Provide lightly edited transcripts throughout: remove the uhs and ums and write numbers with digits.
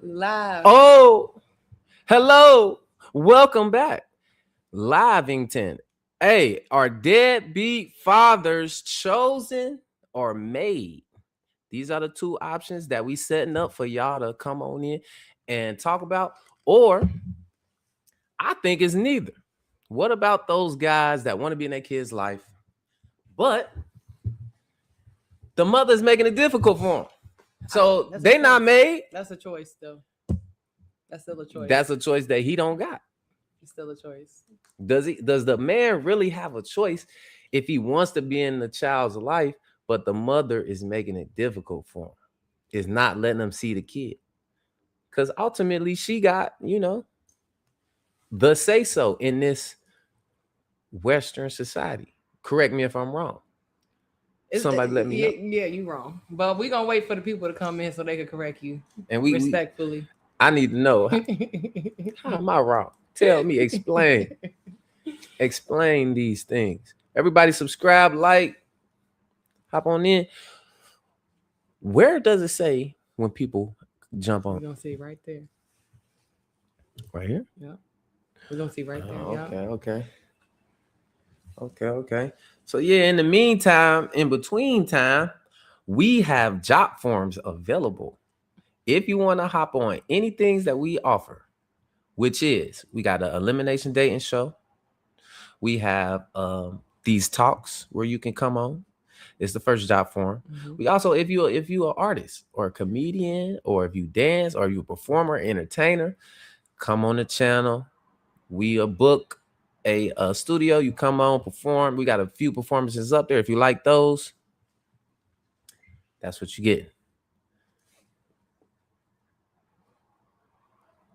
Live. Oh, hello. Welcome back. Livington. Hey, are deadbeat fathers chosen or made? These are the two options that we setting up for y'all to come on in and talk about. Or I think it's neither. What about those guys that want to be in their kid's life, but the mother's making it difficult for them? So they not made. That's a choice, though. That's still a choice. That's a choice that he don't got. It's still a choice. Does the man really have a choice if he wants to be in the child's life, but the mother is making it difficult for him, is not letting him see the kid? Because ultimately she got, the say so in this Western society. Correct me if I'm wrong. Somebody let me know. Yeah, you wrong. But we're gonna wait for the people to come in so they can correct you. And respectfully. I need to know. How am I wrong? Tell me, explain. Explain these things. Everybody subscribe, like, hop on in. Where does it say when people jump on? We're gonna see right there. Right here? Yeah. We're gonna see right there. Okay. So yeah, in the meantime, in between time, we have job forms available. If you want to hop on any things that we offer, which is we got an elimination dating show. We have these talks where you can come on. It's the first job form. Mm-hmm. We also, if you an artist or a comedian, or if you dance, or you a performer, entertainer, come on the channel. We book a studio. You come on, perform. We got a few performances up there. If you like those, that's what you get.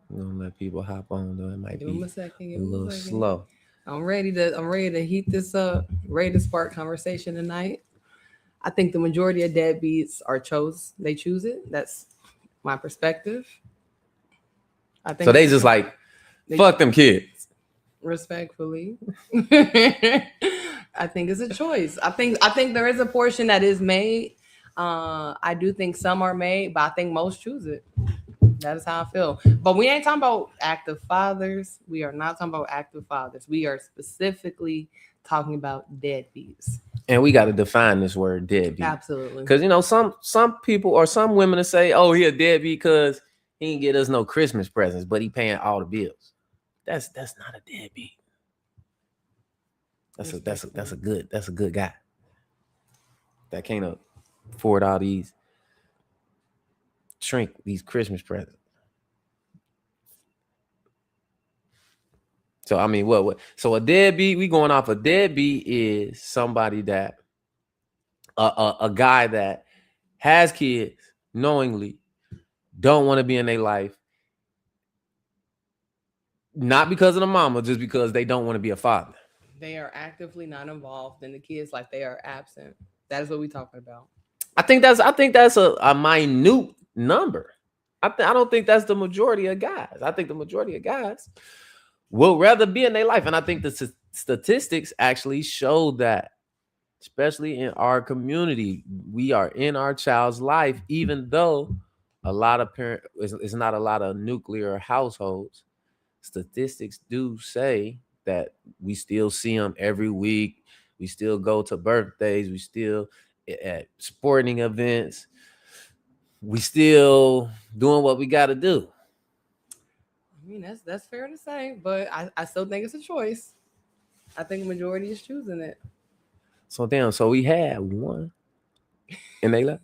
We're gonna let people hop on though. It might be a little slow. I'm ready to heat this up, ready to spark conversation tonight. I think the majority of deadbeats they choose it. That's my perspective. I think so. They just like fuck them kids. Respectfully. I think it's a choice. I think there is a portion that is made. I do think some are made, but I think most choose it. That is how I feel. But we ain't talking about active fathers. We are not talking about active fathers. We are specifically talking about deadbeats. And we got to define this word deadbeat. Absolutely. Because, some people or some women will say, oh, he a deadbeat because he didn't get us no Christmas presents, but he paying all the bills. That's not a deadbeat. That's a good guy that can't afford all these Christmas presents. So I mean, what? So a deadbeat, we going off a deadbeat is somebody that a guy that has kids knowingly don't want to be in their life, not because of the mama, just because they don't want to be a father. They are actively not involved in the kids' life. They are absent. That is what we're talking about. I think that's a minute number. I don't think that's the majority of guys. I think the majority of guys will rather be in their life. And I think the statistics actually show that, especially in our community, we are in our child's life, even though a lot of it's not a lot of nuclear households. Statistics do say that we still see them every week. We still go to birthdays. We still at sporting events. We still doing what we got to do. I mean, that's fair to say, but I still think it's a choice. I think the majority is choosing it. So we had one, and they left.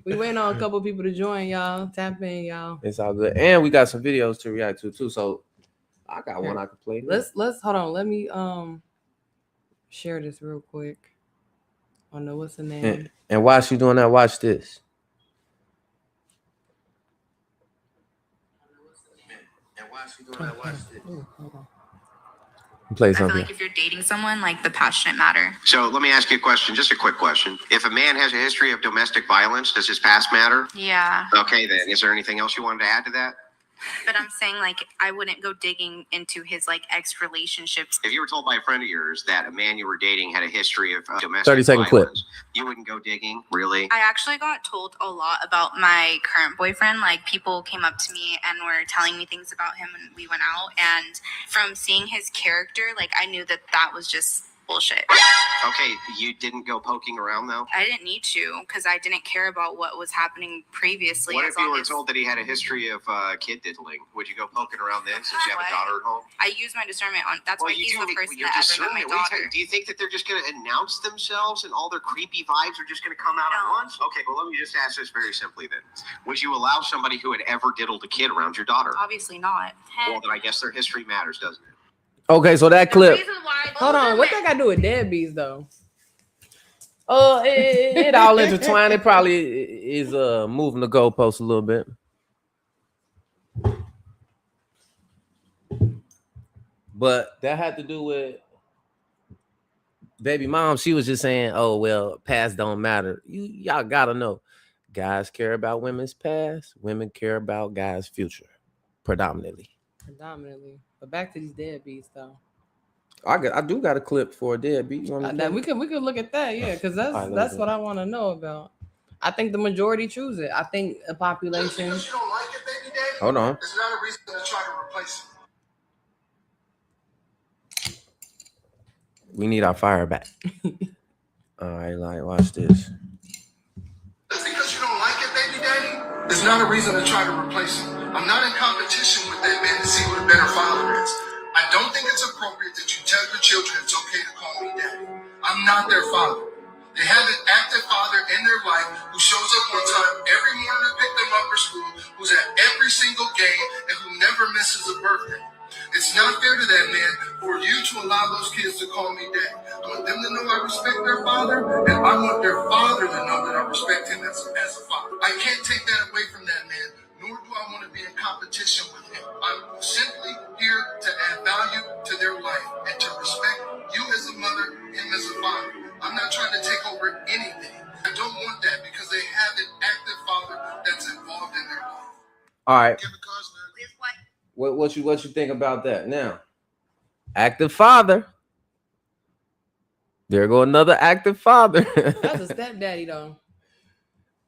We waiting on a couple of people to join, y'all. Tap in, y'all. It's all good, and we got some videos to react to too. So I got one I can play. Let's hold on. Let me share this real quick. I know what's the name. And while she doing that, watch this. Ooh, hold on. Play something. I feel like if you're dating someone, like the past shouldn't matter. So let me ask you a question, just a quick question. If a man has a history of domestic violence, does his past matter? Yeah. Okay, then. Is there anything else you wanted to add to that? But I'm saying, like, I wouldn't go digging into his, like, ex relationships. If you were told by a friend of yours that a man you were dating had a history of domestic 30-second clip. violence, you wouldn't go digging, really? I actually got told a lot about my current boyfriend. Like, people came up to me and were telling me things about him when we went out. And from seeing his character, like, I knew that that was just bullshit. Okay, you didn't go poking around, though? I didn't need to, because I didn't care about what was happening previously. What as if you long were as told that he had a history of kid diddling? Would you go poking around then since you have a What? daughter at home? I use my discernment on. That's why you he's do. the person You're that ever met my discerning. What are you daughter. talking- Do you think that they're just going to announce themselves and all their creepy vibes are just going to come out at No. once? Okay, well, let me just ask this very simply then. Would you allow somebody who had ever diddled a kid around your daughter? Obviously not. Well, then I guess their history matters, doesn't it? Okay, so that clip. Hold on, what that got to do with deadbeats though? It all intertwined. It probably is moving the goalpost a little bit. But that had to do with baby mom. She was just saying, "Oh well, past don't matter." Y'all gotta know, guys care about women's past. Women care about guys' future, predominantly. But back to these deadbeats though. I do got a clip for a deadbeat. You want me to That we could look at that, yeah, because that's what I want to know about. I think the majority choose it. I think a population. Because you don't like it, baby daddy. Hold on. It's not a reason to try to replace it. We need our fire back. All right, like watch this. Just because you don't like it, baby daddy, it's not a reason to try to replace it. I'm not in competition with that man to see what a better father is. I don't think it's appropriate that you tell your children it's okay to call me daddy. I'm not their father. They have an active father in their life who shows up on time every morning to pick them up for school, who's at every single game, and who never misses a birthday. It's not fair to that man for you to allow those kids to call me daddy. I want them to know I respect their father, and I want their father to know that I respect him as a father. I can't take that away from that man, nor do I want to be in competition with him. I'm simply here to add value to their life and to respect you as a mother, him as a father. I'm not trying to take over anything. I don't want that because they have an active father that's involved in their life. All right. Kevin Costner. What you think about that? Now, active father. There go another active father. That's a stepdaddy though.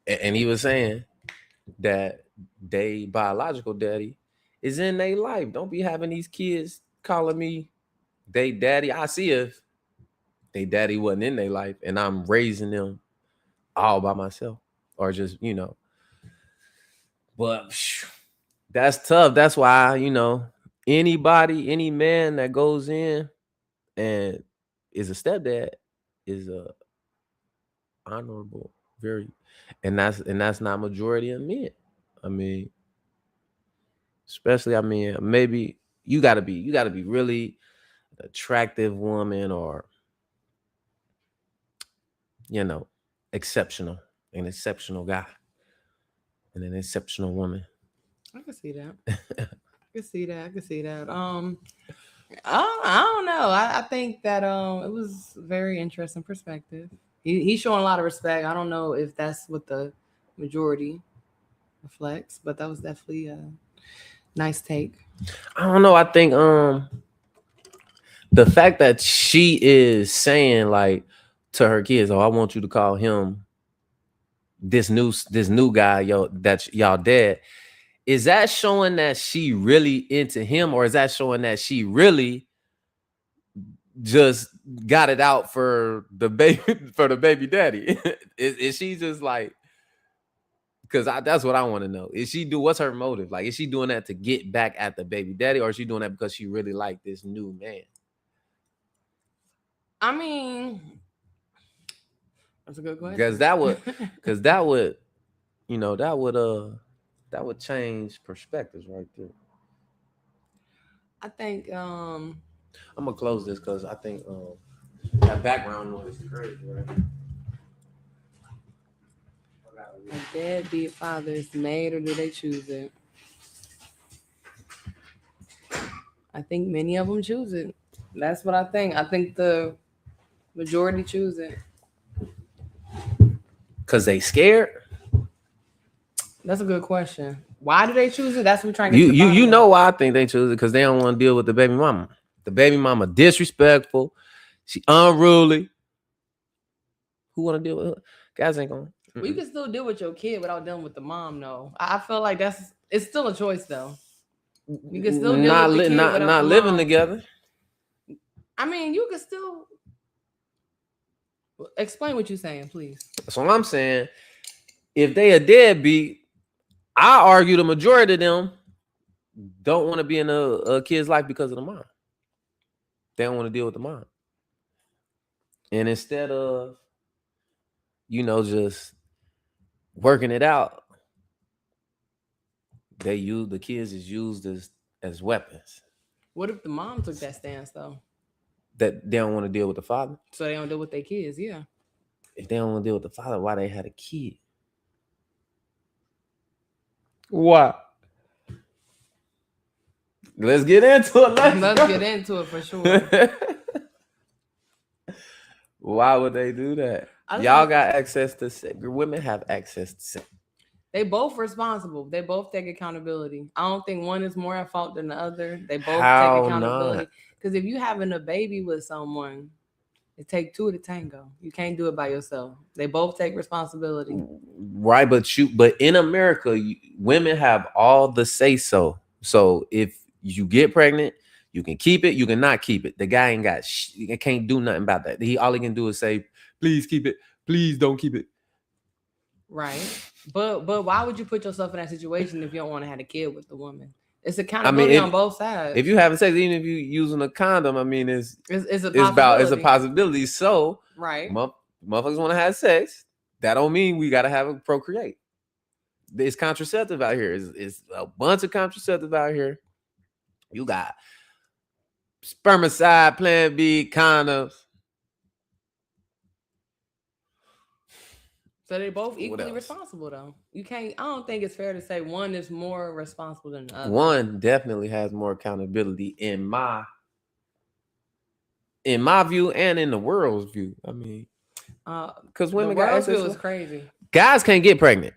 And he was saying that they biological daddy is in their life. Don't be having these kids calling me they daddy. I see if they daddy wasn't in their life and I'm raising them all by myself or just, but that's tough. That's why, any man that goes in and is a stepdad is a honorable, very, and that's not majority of men. I mean, especially, maybe you gotta be really attractive woman or exceptional, an exceptional guy and an exceptional woman. I can see that. I can see that. I don't know. I think that it was very interesting perspective. He's showing a lot of respect. I don't know if that's what the majority reflects, but that was definitely a nice take. I don't know. I think the fact that she is saying like to her kids, "Oh, I want you to call him this new guy, that's y'all dad." Is that showing that she really into him, or is that showing that she really just got it out for the baby daddy? Is she just like, because that's what I want to know. What's her motive? Like, is she doing that to get back at the baby daddy, or is she doing that because she really liked this new man? I mean, that's a good question. Because that would change perspectives right there. I think I'm gonna close this because I think that background noise is crazy, right? a deadbeat father is made or do they choose it? I think many of them choose it. That's what I think. I think the majority choose it. Because they scared? That's a good question. Why do they choose it? That's what we're trying to You get to the you bottom you of. know why I think they choose it, because they don't want to deal with the baby mama. The baby mama disrespectful. She unruly. Who want to deal with her? Guys ain't going. Well, you can still deal with your kid without dealing with the mom, though. I feel like it's still a choice, though. You can still deal with the kid without not the living mom. together. I mean, you can still explain what you're saying, please. That's what I'm saying. If they a deadbeat, I argue the majority of them don't want to be in a kid's life because of the mom. They don't want to deal with the mom. And instead of, just working it out, the kids is used as weapons. What if the mom took that stance, though? That they don't want to deal with the father. So they don't deal with their kids, yeah. If they don't want to deal with the father, why they had a kid? Why? Let's get into it. Let's get into it for sure. Why would they do that? Y'all got access to sex. Women have access to sex. They both responsible. They both take accountability. I don't think one is more at fault than the other. They both take accountability. Because if you having a baby with someone, it takes two to tango. You can't do it by yourself. They both take responsibility. Right, but in America, women have all the say so. So if you get pregnant, you can keep it, you can not keep it. The guy ain't got he can't do nothing about that. All he can do is say, please keep it, please don't keep it. Right. But why would you put yourself in that situation if you don't want to have a kid with the woman? It's accountability on both sides. If you having sex, even if you using a condom, I mean, it's a possibility. So right, motherfuckers want to have sex. That don't mean we gotta have a procreate. There's contraceptive out here. It's a bunch of contraceptive out here. You got spermicide, Plan B, condoms. So they both equally responsible, though. You can't. I don't think it's fair to say one is more responsible than the other. One definitely has more accountability in my view and in the world's view. I mean, because women got access. Is crazy. Guys can't get pregnant.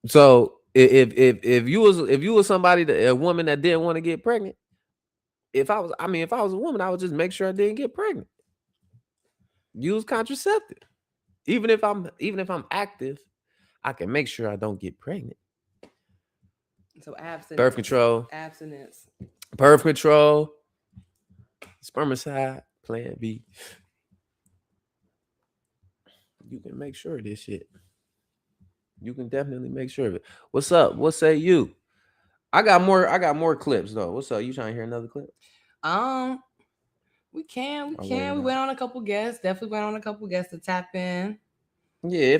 So if you was somebody a woman that didn't want to get pregnant, if I was a woman, I would just make sure I didn't get pregnant. Use contraceptive. Even if I'm active, I can make sure I don't get pregnant. So abstinence. Birth control. Abstinence. Birth control. Spermicide. Plan B. You can make sure of this shit. You can definitely make sure of it. What's up? What say you? I got more clips though. What's up? You trying to hear another clip? We can. We went on a couple guests. Definitely went on a couple guests to tap in. Yeah,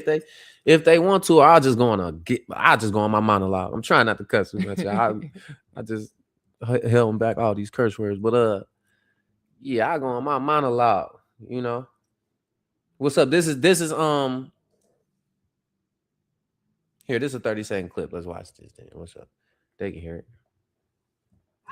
if they want to, I'll just go on my monologue. I'm trying not to cuss too much. I just held back all these curse words. But yeah, I go on my monologue, What's up? This is here, this is a 30-second clip. Let's watch this thing. What's up? They can hear it.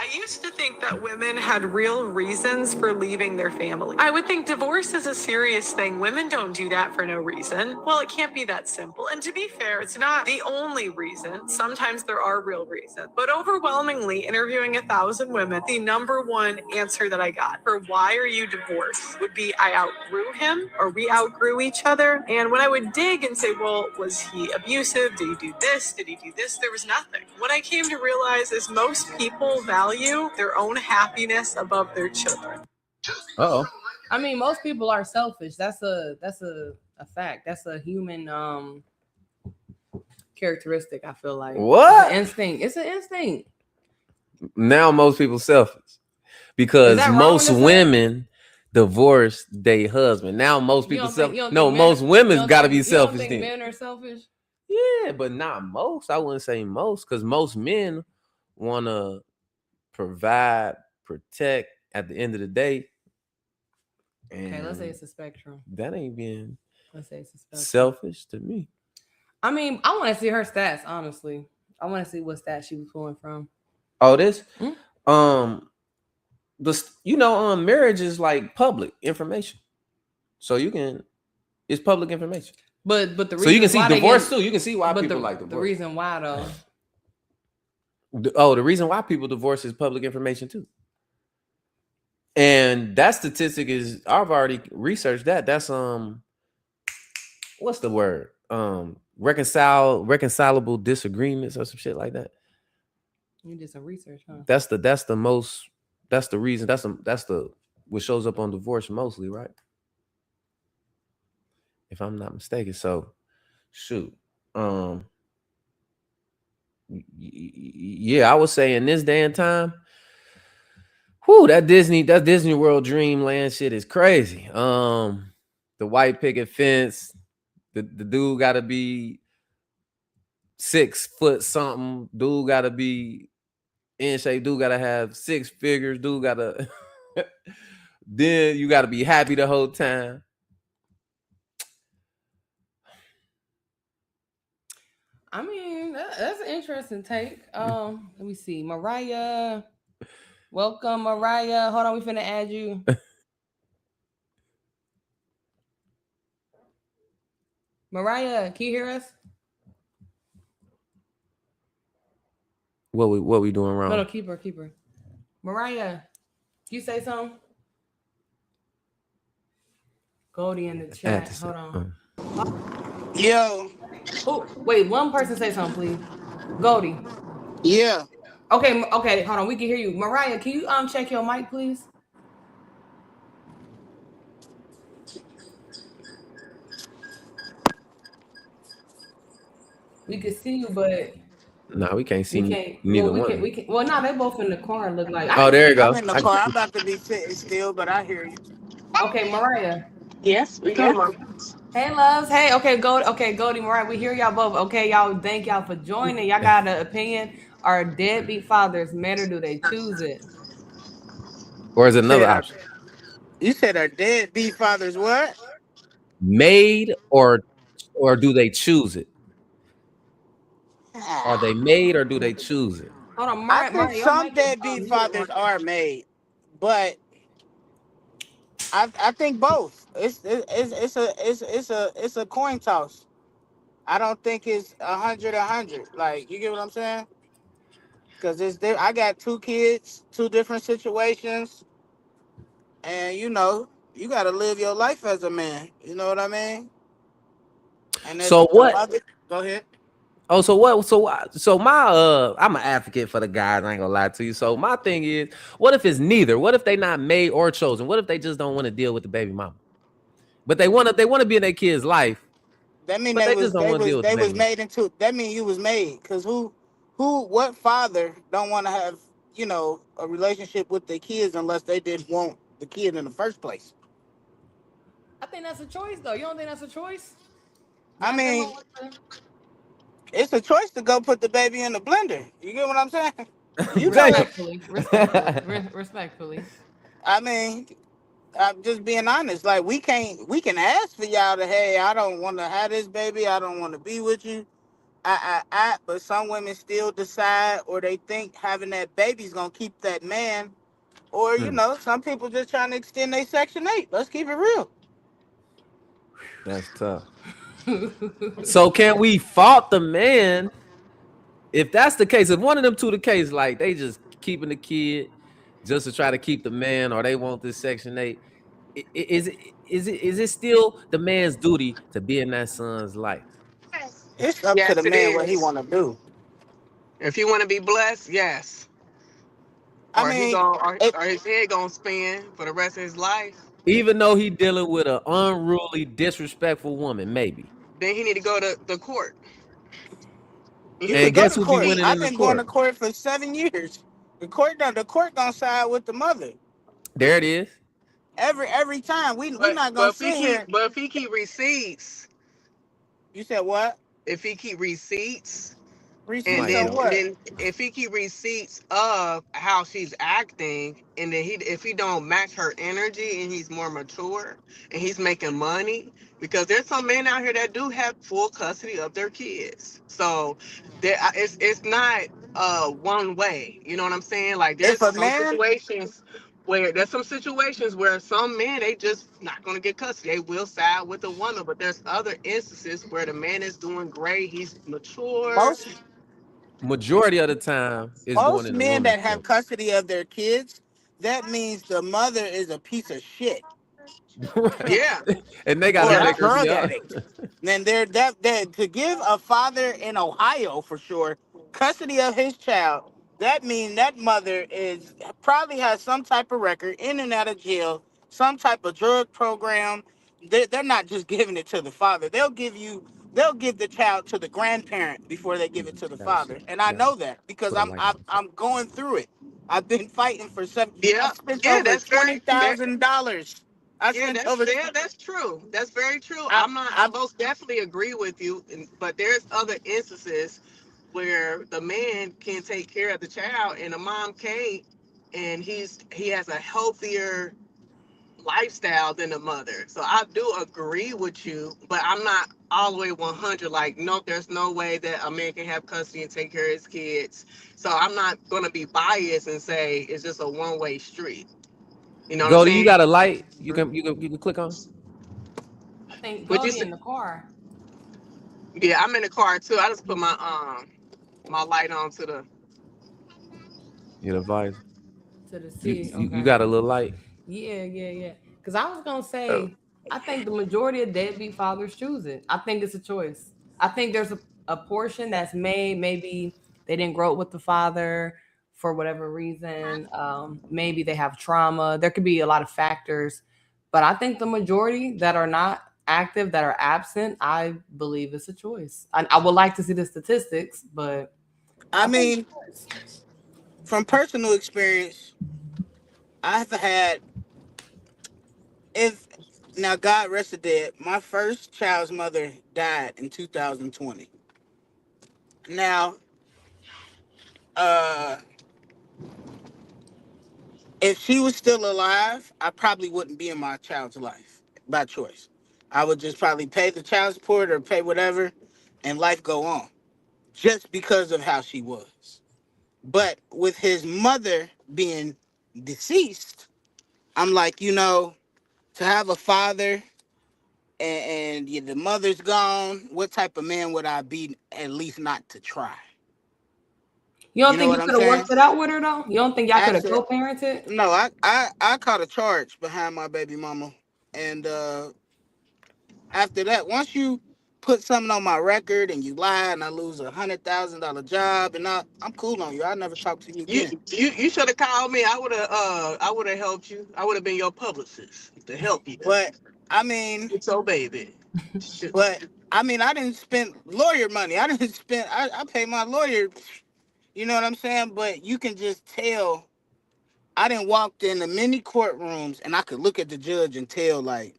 I used to think that women had real reasons for leaving their family. I would think divorce is a serious thing. Women don't do that for no reason. Well, it can't be that simple. And to be fair, it's not the only reason. Sometimes there are real reasons. But overwhelmingly, interviewing 1,000 women, the number one answer that I got for why are you divorced would be I outgrew him or we outgrew each other. And when I would dig and say, well, was he abusive? Did he do this? Did he do this? There was nothing. What I came to realize is most people value their own happiness above their children. Uh-oh. I mean, most people are selfish. That's a fact. That's a human characteristic, I feel like. What? It's an instinct. Now most people selfish because most women divorce their husband. Now most people most women's got to be selfish. You don't think men are selfish? Yeah, but not most. I wouldn't say most, because most men want to provide, protect at the end of the day. And okay, let's say it's a spectrum. That ain't being selfish to me. I mean, I want to see her stats, honestly. I want to see what stats she was pulling from. Oh, this? Mm-hmm. Marriage is like public information. So it's public information. But the reason so you can see divorce too. You can see why people like divorce. The reason why though. Oh, the reason why people divorce is public information too. And that statistic is I've already researched that. That's what's the word? Reconcilable disagreements or some shit like that. You did some research, huh? That's the most that's the reason that's the what shows up on divorce mostly, right? If I'm not mistaken. So shoot. Um yeah, I would say in this day and time, whoo, that Disney World Dreamland shit is crazy. The white picket fence, the dude gotta be 6 foot something, dude gotta be in shape, dude gotta have 6 figures, dude gotta then you gotta be happy the whole time. I mean, that's an interesting take. Let me see. Mariah, welcome, Mariah. Hold on, we finna add you. Mariah, can you hear us? What we doing No, no, wrong? keep her, keep her. Mariah, you say something? Goldie in the Add chat. this. Hold on. Yo, Oh, wait, one person say something, please. Goldie. yeah. Okay, okay, hold on. We can hear you. Mariah, can you check your mic, please? We can see you, but No, we can't we see can't. Well, neither one of we you. can. Well, no, they both in the car. Look like I Oh, can there you see I'm go. you. in the car. I'm about to be sitting still, but I hear you. Okay, Mariah. Yes, we Come can. on. Hey, loves. Hey, okay, Goldie. Okay, Goldie, Mariah. We hear y'all both. Okay, y'all. Thank y'all for joining. Y'all got an opinion? Are deadbeat fathers men or do they choose it? Or is it another Said option? you said our deadbeat fathers what? Made or do they choose it? Are they made or do they choose it? Hold on, I Mariah. think Mariah, your some mic is deadbeat muted, fathers Mariah. are made, but I think both. It's a coin toss. I don't think it's 100. Like you get what I'm saying? Because I got 2 kids, 2 different situations, and you got to live your life as a man. You know what I mean? And as So a what? mother, go ahead. Oh, so my I'm an advocate for the guys, I ain't gonna lie to you. So my thing is, what if it's neither? What if they not made or chosen? What if they just don't want to deal with the baby mama? But they wanna be in their kid's life, That mean but they they just was don't they want to deal was with the they baby was mama. made into. That mean you was made. Cause what father don't want to have a relationship with their kids unless they didn't want the kid in the first place? I think that's a choice, though. You don't think that's a choice? I Not dealing mean, with it's a choice to go put the baby in the blender. You get what I'm saying? You the know Damn. it. respectfully, respectfully, respectfully. I mean, I'm just being honest. Like we can ask for y'all to, hey, I don't want to have this baby. I don't want to be with you. But some women still decide, or they think having that baby's gonna keep that man. Or Hmm, some people just trying to extend their Section 8. Let's keep it real. that's tough. So can we fault the man if that's the case? If one of them two the case, like they just keeping the kid just to try to keep the man, or they want this Section 8, is it still the man's duty to be in that son's life? It's up to the Yes, it man what he is. want to do. If you want to be blessed, yes. I Or he mean, going or, it, or his head gonna spin for the rest of his life. Even though he dealing with an unruly, disrespectful woman, maybe. Then he need to go to the court. you He, could And go guess to who be court. he winning I've in the been going to court? court for 7 years. The court gonna side with the mother There it is. every time. We but not but gonna if he sit keep here. but if he keep receipts, You said what? if he keep receipts, and Receipts Somebody on then else. and what? then if he keep receipts of how she's acting, and then if he don't match her energy and he's more mature and he's making money, because there's some men out here that do have full custody of their kids, so there it's not one way. You know what I'm saying? Like If a man, there's some situations where some men they just not gonna get custody. They will side with the woman, but there's other instances where the man is doing great. He's mature. most majority of the time is going Most in the men woman's that have favor. custody of their kids, that means the mother is a piece of shit Right. Yeah. And they gotta or a Yeah. make her be drug up. addict. Then they're that to give a father in Ohio for sure custody of his child. That means that mother is probably has some type of record in and out of jail, some type of drug program. They're not just giving it to the father. They'll give the child to the grandparent before they give it to the Gotcha. father. And I Gotcha. know that because Put a light on. I'm going through it. I've been fighting for seven. Yeah. I've spent Yeah. over That's very. $20,000. I Yeah, spent over. that's true. That's very true. I, I I most definitely agree with you, but there's other instances where the man can take care of the child and the mom can't, and he has a healthier lifestyle than the mother. So I do agree with you, but I'm not all the way 100. Like, no, there's no way that a man can have custody and take care of his kids. So I'm not gonna be biased and say it's just a one-way street. You know what I'm Goldie, you saying? got a light you can click on? I think Would you Goldie say? in the car Yeah, I'm in the car too. I just put my light on to the. You know, advisor. to the You, C. you Okay. got a little light. Yeah, yeah, yeah. Because I was gonna Oh. say, I think the majority of deadbeat fathers choose it. I think it's a choice. I think there's a portion that's made. Maybe they didn't grow up with the father for whatever reason. Maybe they have trauma. There could be a lot of factors, but I think the majority that are not active, that are absent, I believe it's a choice. I would like to see the statistics, but I I think mean, it's a choice. from personal experience, I've had if now God rest her dead, my first child's mother died in 2020. Now, uh, if she was still alive, I probably wouldn't be in my child's life by choice. I would just probably pay the child support or pay whatever, and life go on, just because of how she was. But with his mother being deceased, I'm like, to have a father and the mother's gone, what type of man would I be at least not to try? You You don't know think what you I'm could have saying? worked it out with her though? You don't think y'all could have Absolutely. co-parented? No, I caught a charge behind my baby mama. And after that, once you put something on my record and you lie and I lose $100,000 job and I'm cool on you. I'll never talk to you You again. you should have called me. I would have helped you. I would have been your publicist to help you. But I mean, It's so baby. Shit. but I mean, I didn't spend lawyer money. I didn't spend. I paid my lawyer. You know what I'm saying? But you can just tell. I didn't walk in the many courtrooms and I could look at the judge and tell like,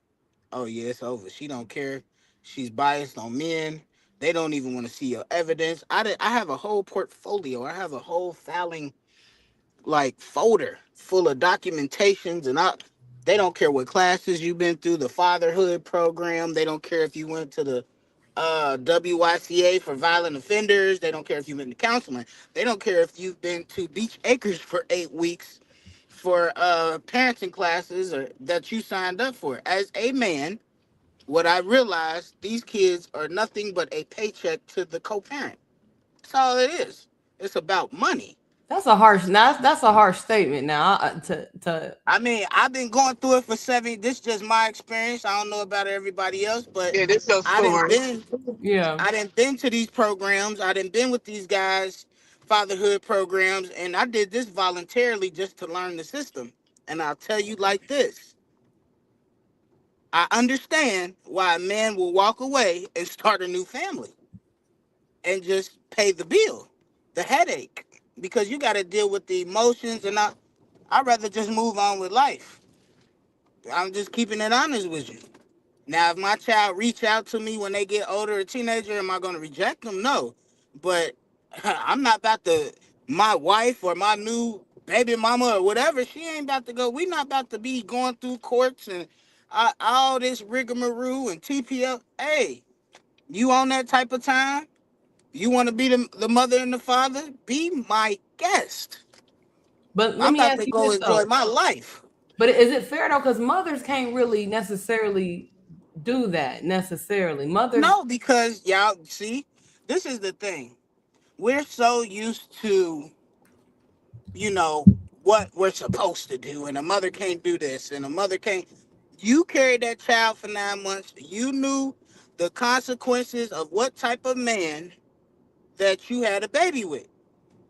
oh yeah, it's over. She don't care. She's biased on men. They don't even want to see your evidence. I have a whole portfolio. I have a whole filing like folder full of documentations and they don't care what classes you've been through, the fatherhood program. They don't care if you went to the WYCA for violent offenders. They don't care if you've been to counseling. They don't care if you've been to Beach Acres for 8 weeks for parenting classes or that you signed up for. As a man, what I realized, these kids are nothing but a paycheck to the co-parent. That's all it is. It's about money. That's a harsh. Now that's a harsh statement. Now to I mean, I've been going through it for 7. This is just my experience. I don't know about everybody else, but Yeah, this your I didn't story. been yeah. I didn't been to these programs. I didn't been with these guys, fatherhood programs, and I did this voluntarily just to learn the system. And I'll tell you like this: I understand why a man will walk away and start a new family and just pay the bill, the headache, because you got to deal with the emotions, and I'd rather just move on with life. I'm just keeping it honest with you. Now, if my child reach out to me when they get older, a teenager, am I going to reject them? No, but I'm not about to. My wife or my new baby mama or whatever, she ain't about to go. We not about to be going through courts and all this rigmarole and TPL. Hey, you on that type of time? You want to be the mother and the father? Be my guest. But let I'm me about ask to you go this enjoy though. my life. But is it fair though? Because mothers can't really necessarily do that necessarily. Mothers, No, because y'all see, this is the thing. we're so used to, you know, what we're supposed to do, and a mother can't do this, and a mother can't. You carried that child for 9 months. You knew the consequences of what type of man that you had a baby with.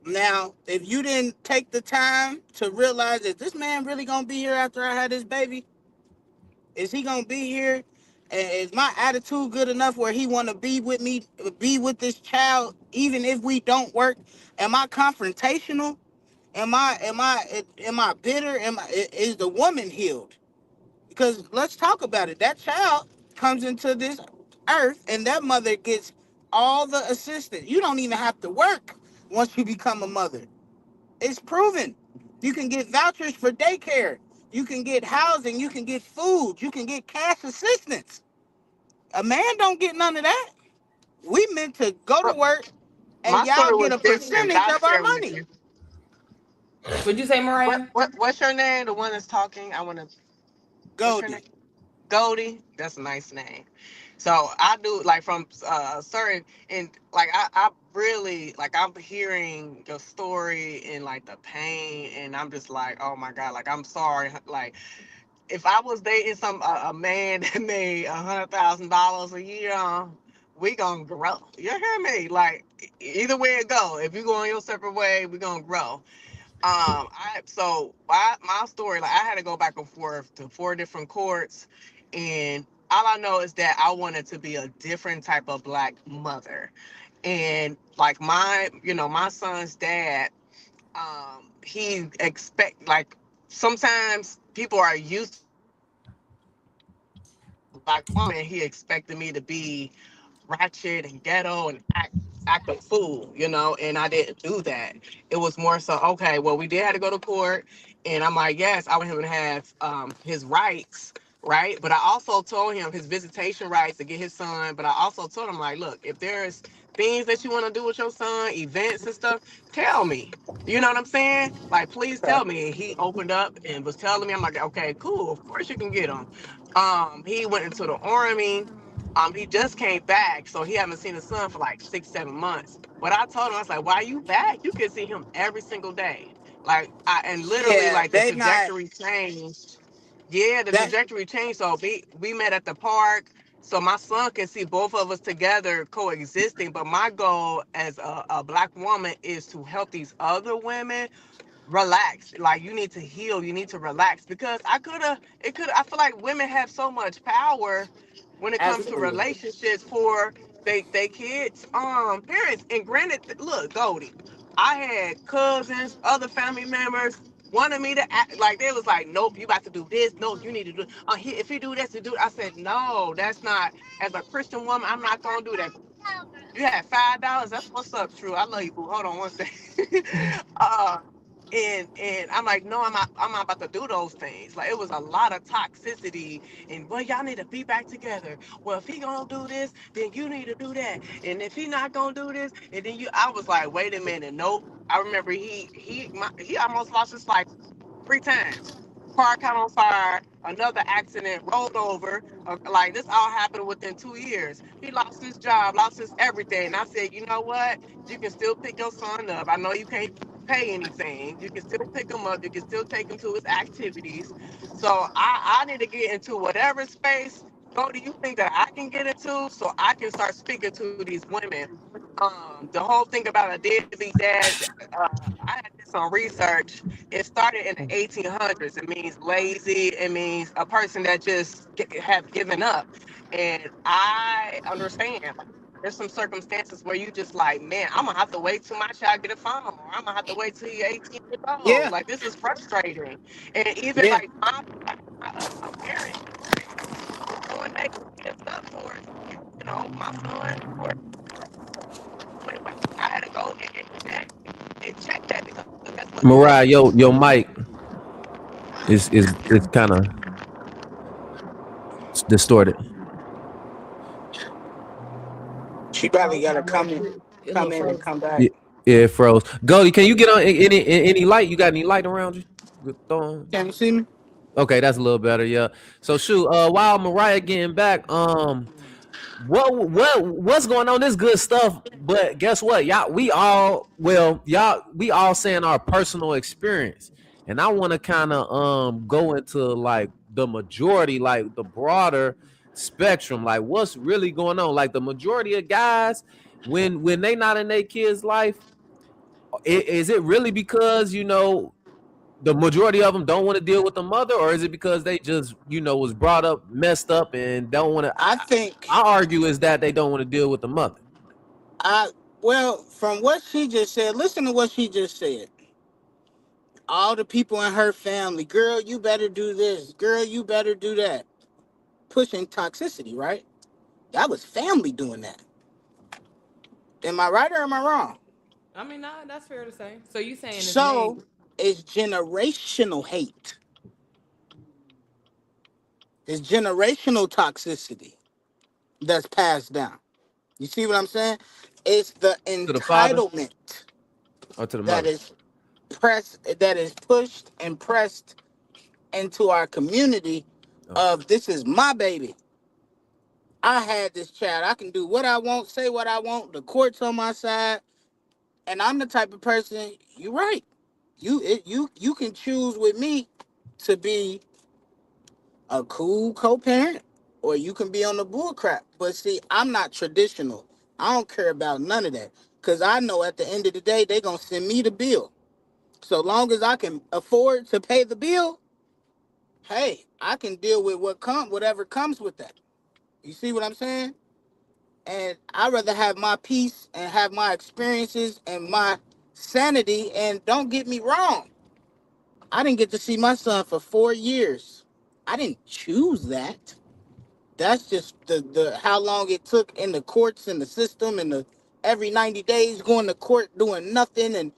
Now, if you didn't take the time to realize that this man really gonna be here after I had this baby, is he gonna be here? And is my attitude good enough where he want to be with me, be with this child, even if we don't work? Am I confrontational? Am I bitter? Is the woman healed? Because let's talk about it. That child comes into this earth, and that mother gets all the assistance. You don't even have to work once you become a mother. It's proven. You can get vouchers for daycare. You can get housing. You can get food. You can get cash assistance. A man don't get none of that. We meant to go to work, and My y'all story get was a different. percentage I'll of our share with money. you. What'd you say, Mariah? What's your name? The one that's talking. I want to. What's your name? Goldie. Goldie. That's a nice name. So I do like from certain and like I really like I'm hearing your story and like the pain and I'm just like oh my god like I'm sorry like if I was dating a man that made $100,000 a year, we gonna grow. You hear me? Like either way it go, if you go on your separate way, we gonna grow. My story, like I had to go back and forth to 4 different courts, and all I know is that I wanted to be a different type of black mother, and like my son's dad, he expect like sometimes people are used to black woman. He expected me to be ratchet and ghetto and act a fool, and I didn't do that. It was more so, okay, well, we did have to go to court, and I'm like, yes, I want him to have his rights, right? But I also told him his visitation rights to get his son, but I also told him, like, look, if there's things that you want to do with your son, events and stuff, tell me. You know what I'm saying? Like, please tell me. And he opened up and was telling me, I'm like, okay, cool, of course you can get him. He went into the army. He just came back, so he haven't seen his son for like 6, 7 months. But I told him, I was like, "Why you back? You can see him every single day." Like, and literally, Yeah, like the they not trajectory changed. Yeah, the that. trajectory changed. So we met at the park, so my son can see both of us together coexisting. But my goal as a black woman is to help these other women relax. Like you need to heal, you need to relax because I feel like women have so much power when it comes to Absolutely. relationships for they kids parents. And granted, look, Goldie, I had cousins, other family members wanted me to act like they was like, nope, you about to do this, no, you need to do if he do this to do. I said, no, that's not. As a Christian woman, I'm not gonna do that. You had $5. That's what's up, True. I love you, boo. Hold on one second. uh, and I'm like, no, I'm not about to do those things. Like it was a lot of toxicity, and well, y'all need to be back together. Well, if he gonna do this, then you need to do that. And if he not gonna do this, and then I was like, wait a minute, nope. I remember he almost lost his life 3 times. Car caught on fire, another accident, rolled over. Like this all happened within 2 years. He lost his job, lost his everything. And I said, you know what? You can still pick your son up. I know you can't pay anything. You can still pick him up. You can still take him to his activities. So I need to get into whatever space. Go, do you think that I can get into so I can start speaking to these women? The whole thing about a deadbeat dad, I had did some research. It started in the 1800s. It means lazy. It means a person that just have given up. And I understand. There's some circumstances where you just like, man, I'm gonna have to wait till my child get a phone, or I'm gonna have to wait till you're 18 years old. Yeah, Like this is frustrating. And even yeah, like my parents, when they did stuff for us, my son, or I had to go and check that because that's what the Mariah, your mic is kind of distorted. she probably Oh, gotta okay. It come look in and frozen. come back. Yeah, yeah, it froze. Goldie, can you get on any light? You got any light around you? Good throw. Can you see me? Okay, that's a little better. Yeah. So shoot, while Mariah getting back, what's going on? This good stuff, but guess what? We all saying our personal experience. And I want to kind of go into like the majority, like the broader spectrum, like what's really going on. Like the majority of guys, when they not in their kids' life, is it really because the majority of them don't want to deal with the mother, or is it because they just was brought up messed up and don't want to? I think I argue is that they don't want to deal with the mother. I well, from what she just said, listen to what she just said. All the people in her family, girl, you better do this, girl, you better do that. Pushing toxicity, right? That was family doing that. Am I right or am I wrong? I mean, nah, that's fair to say. So you saying it's made? So it's generational hate. It's generational toxicity that's passed down. You see what I'm saying? It's the To the father entitlement or to the that mother? is that is pushed and pressed into our community Okay. of this is my baby. I had this child. I can do what I want, say what I want. The court's on my side, and I'm the type of person. You're right. You can choose with me to be a cool co-parent, or you can be on the bull crap. But see, I'm not traditional. I don't care about none of that because I know at the end of the day they're gonna send me the bill. So long as I can afford to pay the bill, hey, I can deal with whatever comes with that. You see what I'm saying? And I'd rather have my peace and have my experiences and my sanity. And don't get me wrong, I didn't get to see my son for 4 years. I didn't choose that. That's just the how long it took in the courts and the system and the every 90 days going to court doing nothing. And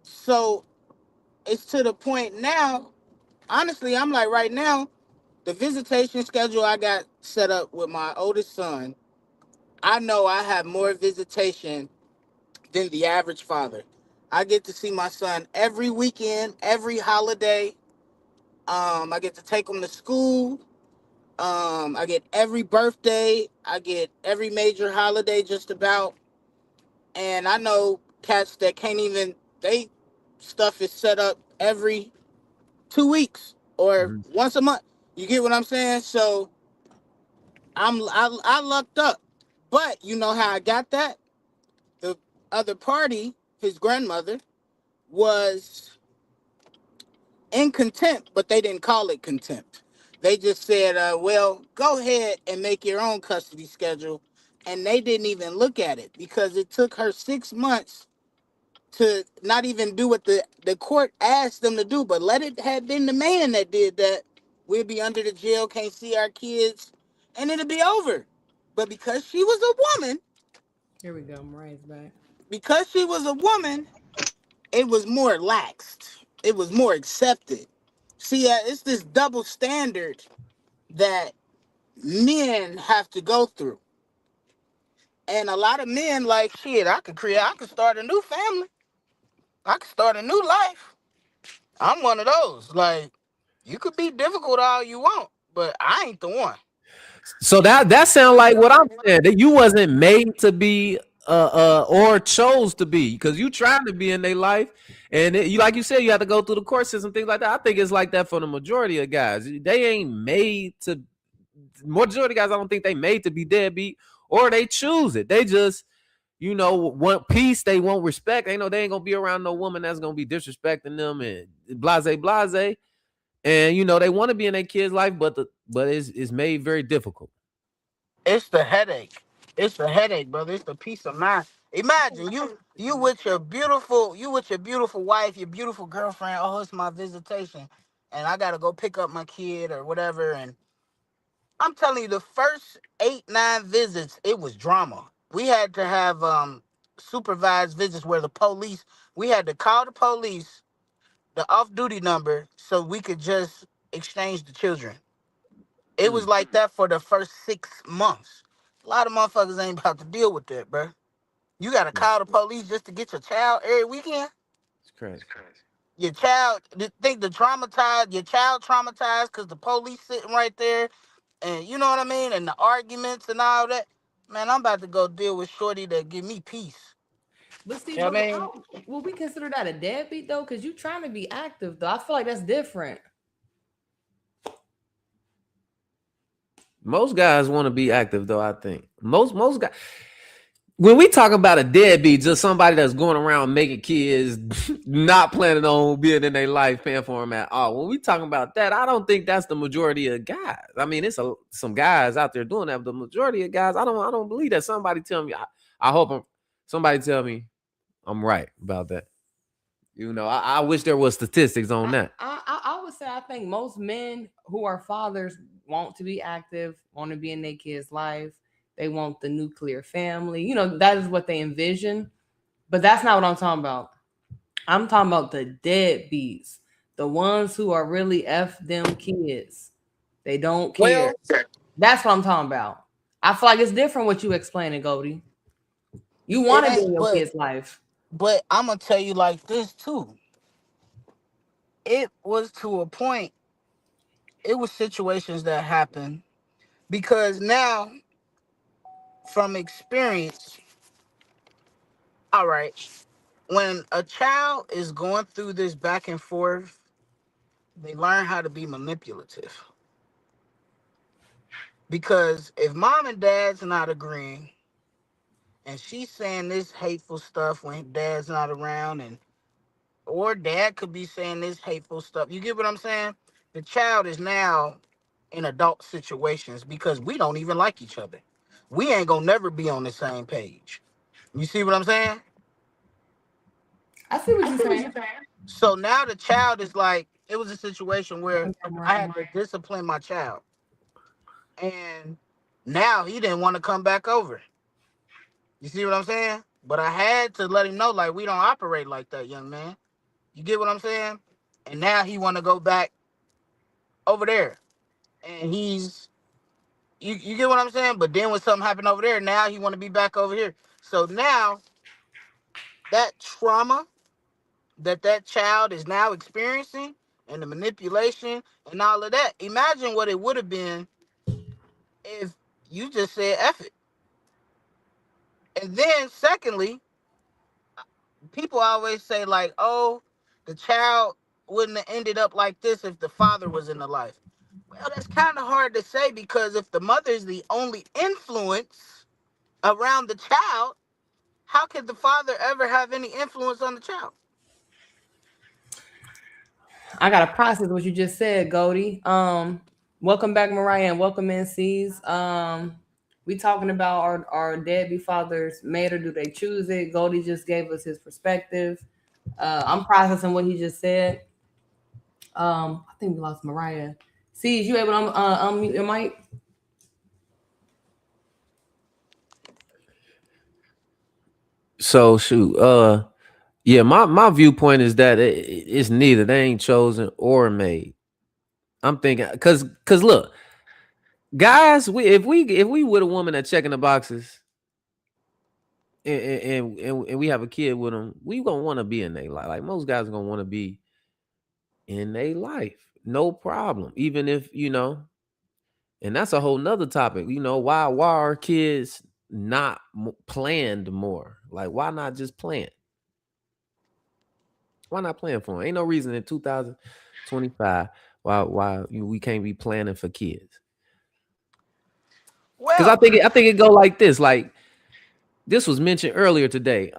so it's to the point now, honestly, I'm like right now, the visitation schedule I got set up with my oldest son, I know I have more visitation than the average father. I get to see my son every weekend, every holiday. I get to take him to school. I get every birthday. I get every major holiday just about. And I know cats that can't even, they stuff is set up every 2 weeks or Mhm. once a month. You get what I'm saying? So I lucked up. But you know how I got that? The other party, his grandmother, was in contempt, but they didn't call it contempt. They just said, well, go ahead and make your own custody schedule. And they didn't even look at it because it took her 6 months to not even do what the court asked them to do, but let it have been the man that did that. We'd be under the jail, can't see our kids, and it'll be over. But because she was a woman, Here we go. Mariah's back. because she was a woman, it was more laxed. It was more accepted. See, it's this double standard that men have to go through. And a lot of men like, shit, I could start a new family. I could start a new life. I'm one of those. Like, you could be difficult all you want, but I ain't the one. So that sounds like what I'm saying. That you wasn't made to be or chose to be because you trying to be in their life, and you like you said you have to go through the court system, things like that. I think it's like that for the majority of guys. They ain't made to. Majority of guys, I don't think they made to be deadbeat, or they choose it. They just want peace. They want respect. They know they ain't gonna be around no woman that's gonna be disrespecting them and blase blase. And they want to be in their kids' life, but it's made very difficult. It's the headache. It's the headache, brother. It's the peace of mind. Imagine you with your beautiful wife, your beautiful girlfriend. Oh, it's my visitation, and I gotta go pick up my kid or whatever. And I'm telling you, the first 8, 9 visits, it was drama. We had to have supervised visits where the police. We had to call the police, the off-duty number, so we could just exchange the children. It was Mm, like that for the first 6 months. A lot of motherfuckers ain't about to deal with that, bro. You gotta mm, call the police just to get your child every weekend. it's crazy. Your child, think the traumatized, your child traumatized because the police sitting right there and you know what I mean, and the arguments and all that, man, I'm about to go deal with Shorty that give me peace. But see, You know what but I mean? how will we consider that a deadbeat though? Because you trying to be active though. I feel like that's different. Most guys want to be active, though. I think most guys. When we talk about a deadbeat, just somebody that's going around making kids, not planning on being in their life, paying for them at all. When we talking about that, I don't think that's the majority of guys. I mean, it's some guys out there doing that, but the majority of guys, I don't believe that. Somebody tell me. I hope somebody tell me I'm right about that. You know, I wish there was statistics on that. I would say I think most men who are fathers want to be active, want to be in their kids' life. They want the nuclear family. You know, that is what they envision. But that's not what I'm talking about. I'm talking about the deadbeats, the ones who are really F them kids. They don't care. Well, That's what I'm talking about. I feel like it's different what you explaining, Goldie. You it want to be ain't, in your kid's life. but I'm gonna tell you like this too. It was to a point. It was situations that happened because now, from experience, all right, when a child is going through this back and forth, they learn how to be manipulative. Because if mom and dad's not agreeing, and she's saying this hateful stuff when dad's not around, and or dad could be saying this hateful stuff. You get what I'm saying? The child is now in adult situations because we don't even like each other. We ain't gonna never be on the same page. You see what I'm saying? I see what you're saying. So now the child is like, it was a situation where I had to discipline my child. And now he didn't want to come back over. You see what I'm saying? But I had to let him know, like, we don't operate like that, young man. You get what I'm saying? And now he want to go back over there. And you get what I'm saying? But then when something happened over there, now he want to be back over here. So now that trauma that child is now experiencing and the manipulation and all of that, imagine what it would have been if you just said F it. And then secondly, people always say like, oh, the child wouldn't have ended up like this if the father was in the life. Well, that's kind of hard to say because if the mother is the only influence around the child, how could the father ever have any influence on the child? I gotta process what you just said, Goldie. Welcome back, Mariah, and welcome in, C's. We talking about our deadbeat fathers made or do they choose it? Goldie just gave us his perspective. I'm processing what he just said. I think we lost Mariah. C's, you able to unmute your mic? So shoot, yeah, my viewpoint is that it's neither. They ain't chosen or made. I'm thinking because look, guys, if we with a woman that checking the boxes and we have a kid with them, we gonna want to be in their life. Like most guys are gonna want to be in their life, no problem. Even if and that's a whole nother topic. Why are kids not planned more? Like why not just plan? Why not plan for them? Ain't no reason in 2025 why we can't be planning for kids. Because I Well, think it go like this. Like this was mentioned earlier today.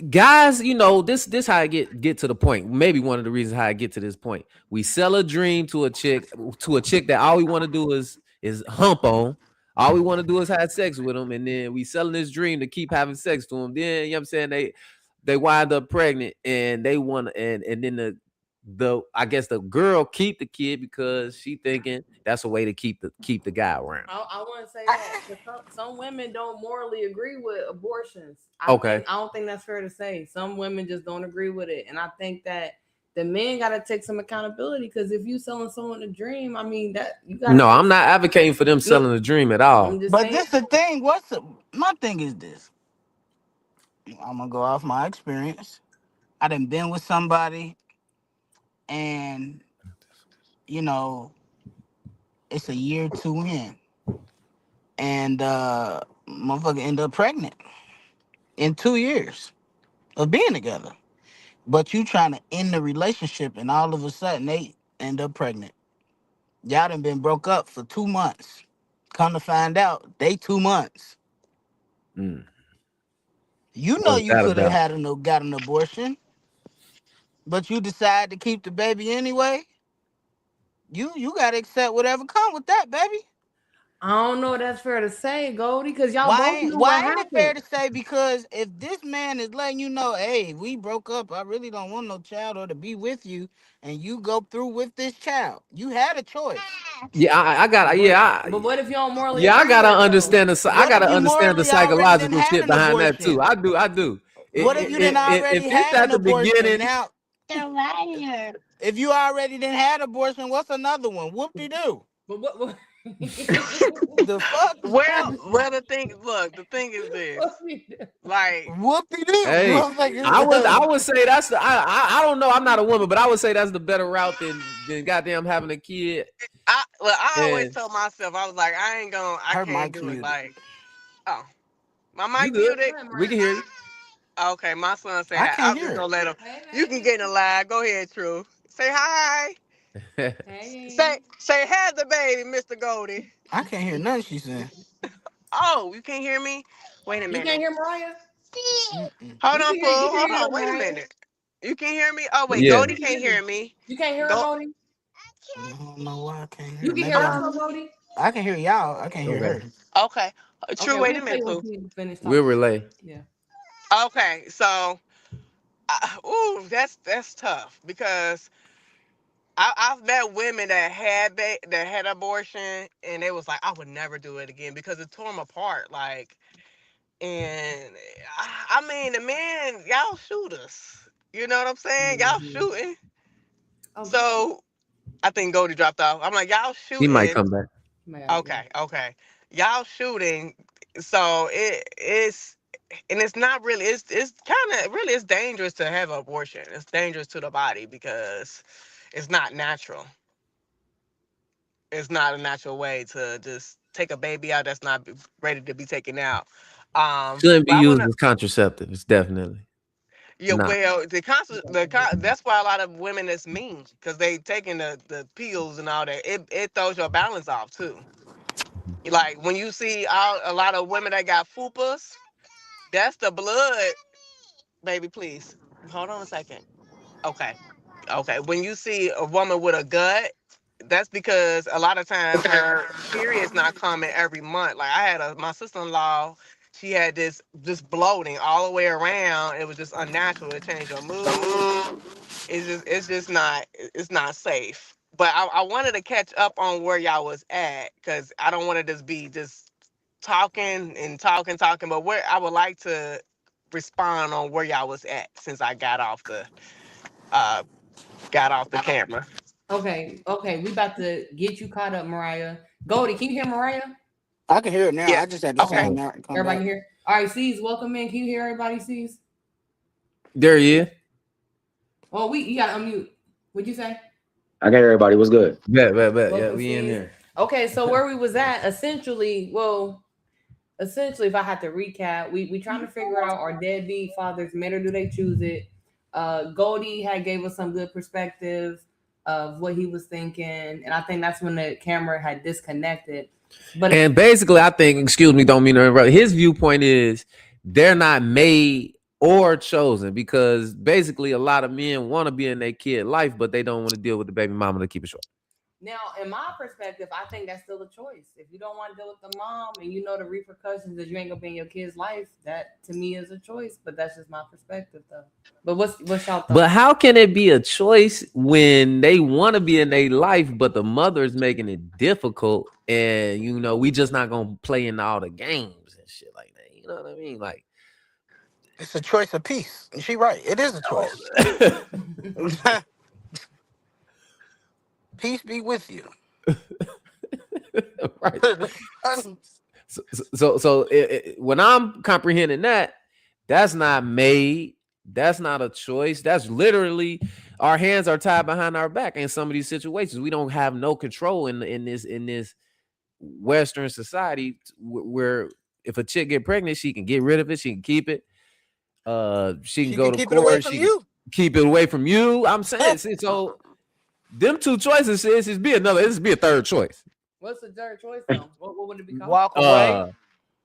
Guys, this how I get to the point. Maybe one of the reasons how I get to this point. We sell a dream to a chick that all we want to do is hump on. All we want to do is have sex with them, and then we selling this dream to keep having sex to them. Then you know what I'm saying they wind up pregnant, and they want and then the I guess the girl keep the kid because she thinking that's a way to keep the guy around. I want to say that 'cause some women don't morally agree with abortions. Okay. I don't think that's fair to say. Some women just don't agree with it, and I think that the men got to take some accountability because if you selling someone a dream, I mean that you got to No, take. I'm not advocating for them selling a dream at I'm all. just but saying. this the thing. My thing is this. I'm gonna go off my experience. I done been with somebody, and you know, It's a year 2 in, and motherfucker end up pregnant in 2 years of being together. But you trying to end the relationship, and all of a sudden they end up pregnant. Y'all done been broke up for 2 months. Come to find out, they 2 months. Mm, You know what's you that could have about? had got an abortion, but you decide to keep the baby anyway. You gotta accept whatever come with that, baby. I don't know if that's fair to say, Goldie, because y'all both knew what Why ain't it fair happened. to say? Because if this man is letting you know, hey, we broke up, I really don't want no child or to be with you, and you go through with this child, you had a choice. Yeah, I got. But what if you don't morally Yeah, I agree gotta with it though? understand the. I What if gotta you understand the morally already done psychological had shit an behind that too. abortion? I do. I do. What if you done If already it's had at an the abortion? beginning, Now, if you already done had abortion, what's another one? Whoop de doo. But what The fuck? Well, the thing is this, what we do? like, Whoop de doo. hey, I Motherfuckers. would say that's the. I don't know. I'm not a woman, but I would say that's the better route than goddamn having a kid. I always And tell myself, I was like, I Her can't mic's do it. muted. Like, oh, my you mic good? muted. We can hear you. Okay, my son say I hi. can't I'm just hear gonna it. let him. Hey, You can get in the live. Go ahead, True. Say hi. hey. Say hi, the baby, Mr. Goldie. I can't hear nothing she's saying. Oh, you can't hear me? Wait a You can't minute. hear Mariah? Mm-mm. Hold You on, can hear Pooh. Hold on. her, Wait a Mariah. minute. You can hear me? Oh wait, Yeah. Goldie can't hear me. You can't hear her, Go. Goldie? I don't know why I can't hear You her. can hear Maybe us I though, Goldie? I can hear y'all. I can't hear Okay. her. Okay. True. Okay, Wait a we'll minute, play when Pooh. she finish We'll talking. relay. Yeah. Okay, so, ooh, that's tough because I've met women that that had abortion and they was like, I would never do it again because it tore them apart. Like, and I mean, the men, y'all shooters. You know what I'm saying? Y'all Mhm. shooting. Oh, So I think Goldie dropped off. I'm like, y'all He might shooting. come back. yeah. Okay. Y'all shooting. So it's and it's not really it's kind of really it's dangerous to have an abortion. It's dangerous to the body because it's not natural. It's not a natural way to just take a baby out that's not ready to be taken out. Shouldn't be But I want used to. as contraceptives. Definitely Yeah, not. well, that's why a lot of women is mean because they taking the pills and all that. It throws your balance off too. Like when you see a lot of women that got fupas, that's the blood, baby. Please hold on a second. Okay, okay. When you see a woman with a gut, that's because a lot of times her period's not coming every month. Like I had my sister-in-law, she had this bloating all the way around. It was just unnatural. It changed her mood. It's not safe. But I wanted to catch up on where y'all was at because I don't want to just be just talking and talking. But where I would like to respond on where y'all was at since I uh got off the camera. Okay. We about to get you caught up, Mariah. Goldie, can you hear Mariah? I can hear it now. Yeah. I just had to Okay. Okay. sign out and come Everybody back. can hear? All right, C's, welcome in. Can you hear everybody, C's? There he is. Oh, you gotta unmute. What'd you say? I got everybody. What's good? Bet. Yeah, Welcome, we in C's. there. Okay, so where we was at, essentially, if I had to recap, we trying to figure out our deadbeat fathers men or do they choose it. Goldie had gave us some good perspective of what he was thinking, and I think that's when the camera had disconnected. But And basically, I think, excuse me, don't mean to interrupt. His viewpoint is they're not made or chosen because basically a lot of men want to be in their kid life, but they don't want to deal with the baby mama to keep it short. now, in my perspective, I think that's still a choice. If you don't want to deal with the mom and you know the repercussions that you ain't gonna be in your kid's life, that to me is a choice. But that's just my perspective, though. But what's y'all thought? But how can it be a choice when they want to be in their life, but the mother is making it difficult, and we just not gonna play in all the games and shit like that? You know what I mean? Like, It's a choice of peace. And she right. It is a choice. Peace be with you. right. So when I'm comprehending that, that's not made, That's not a choice. That's literally our hands are tied behind our back in some of these situations. We don't have no control in this Western society where if a chick get pregnant, she can get rid of it, she can keep it. She can She go can to keep it away court, from she can you. keep it away from you. I'm saying, see, so them two choices is be another. This be a third choice. What's the third choice though? What would it be called? Walk away.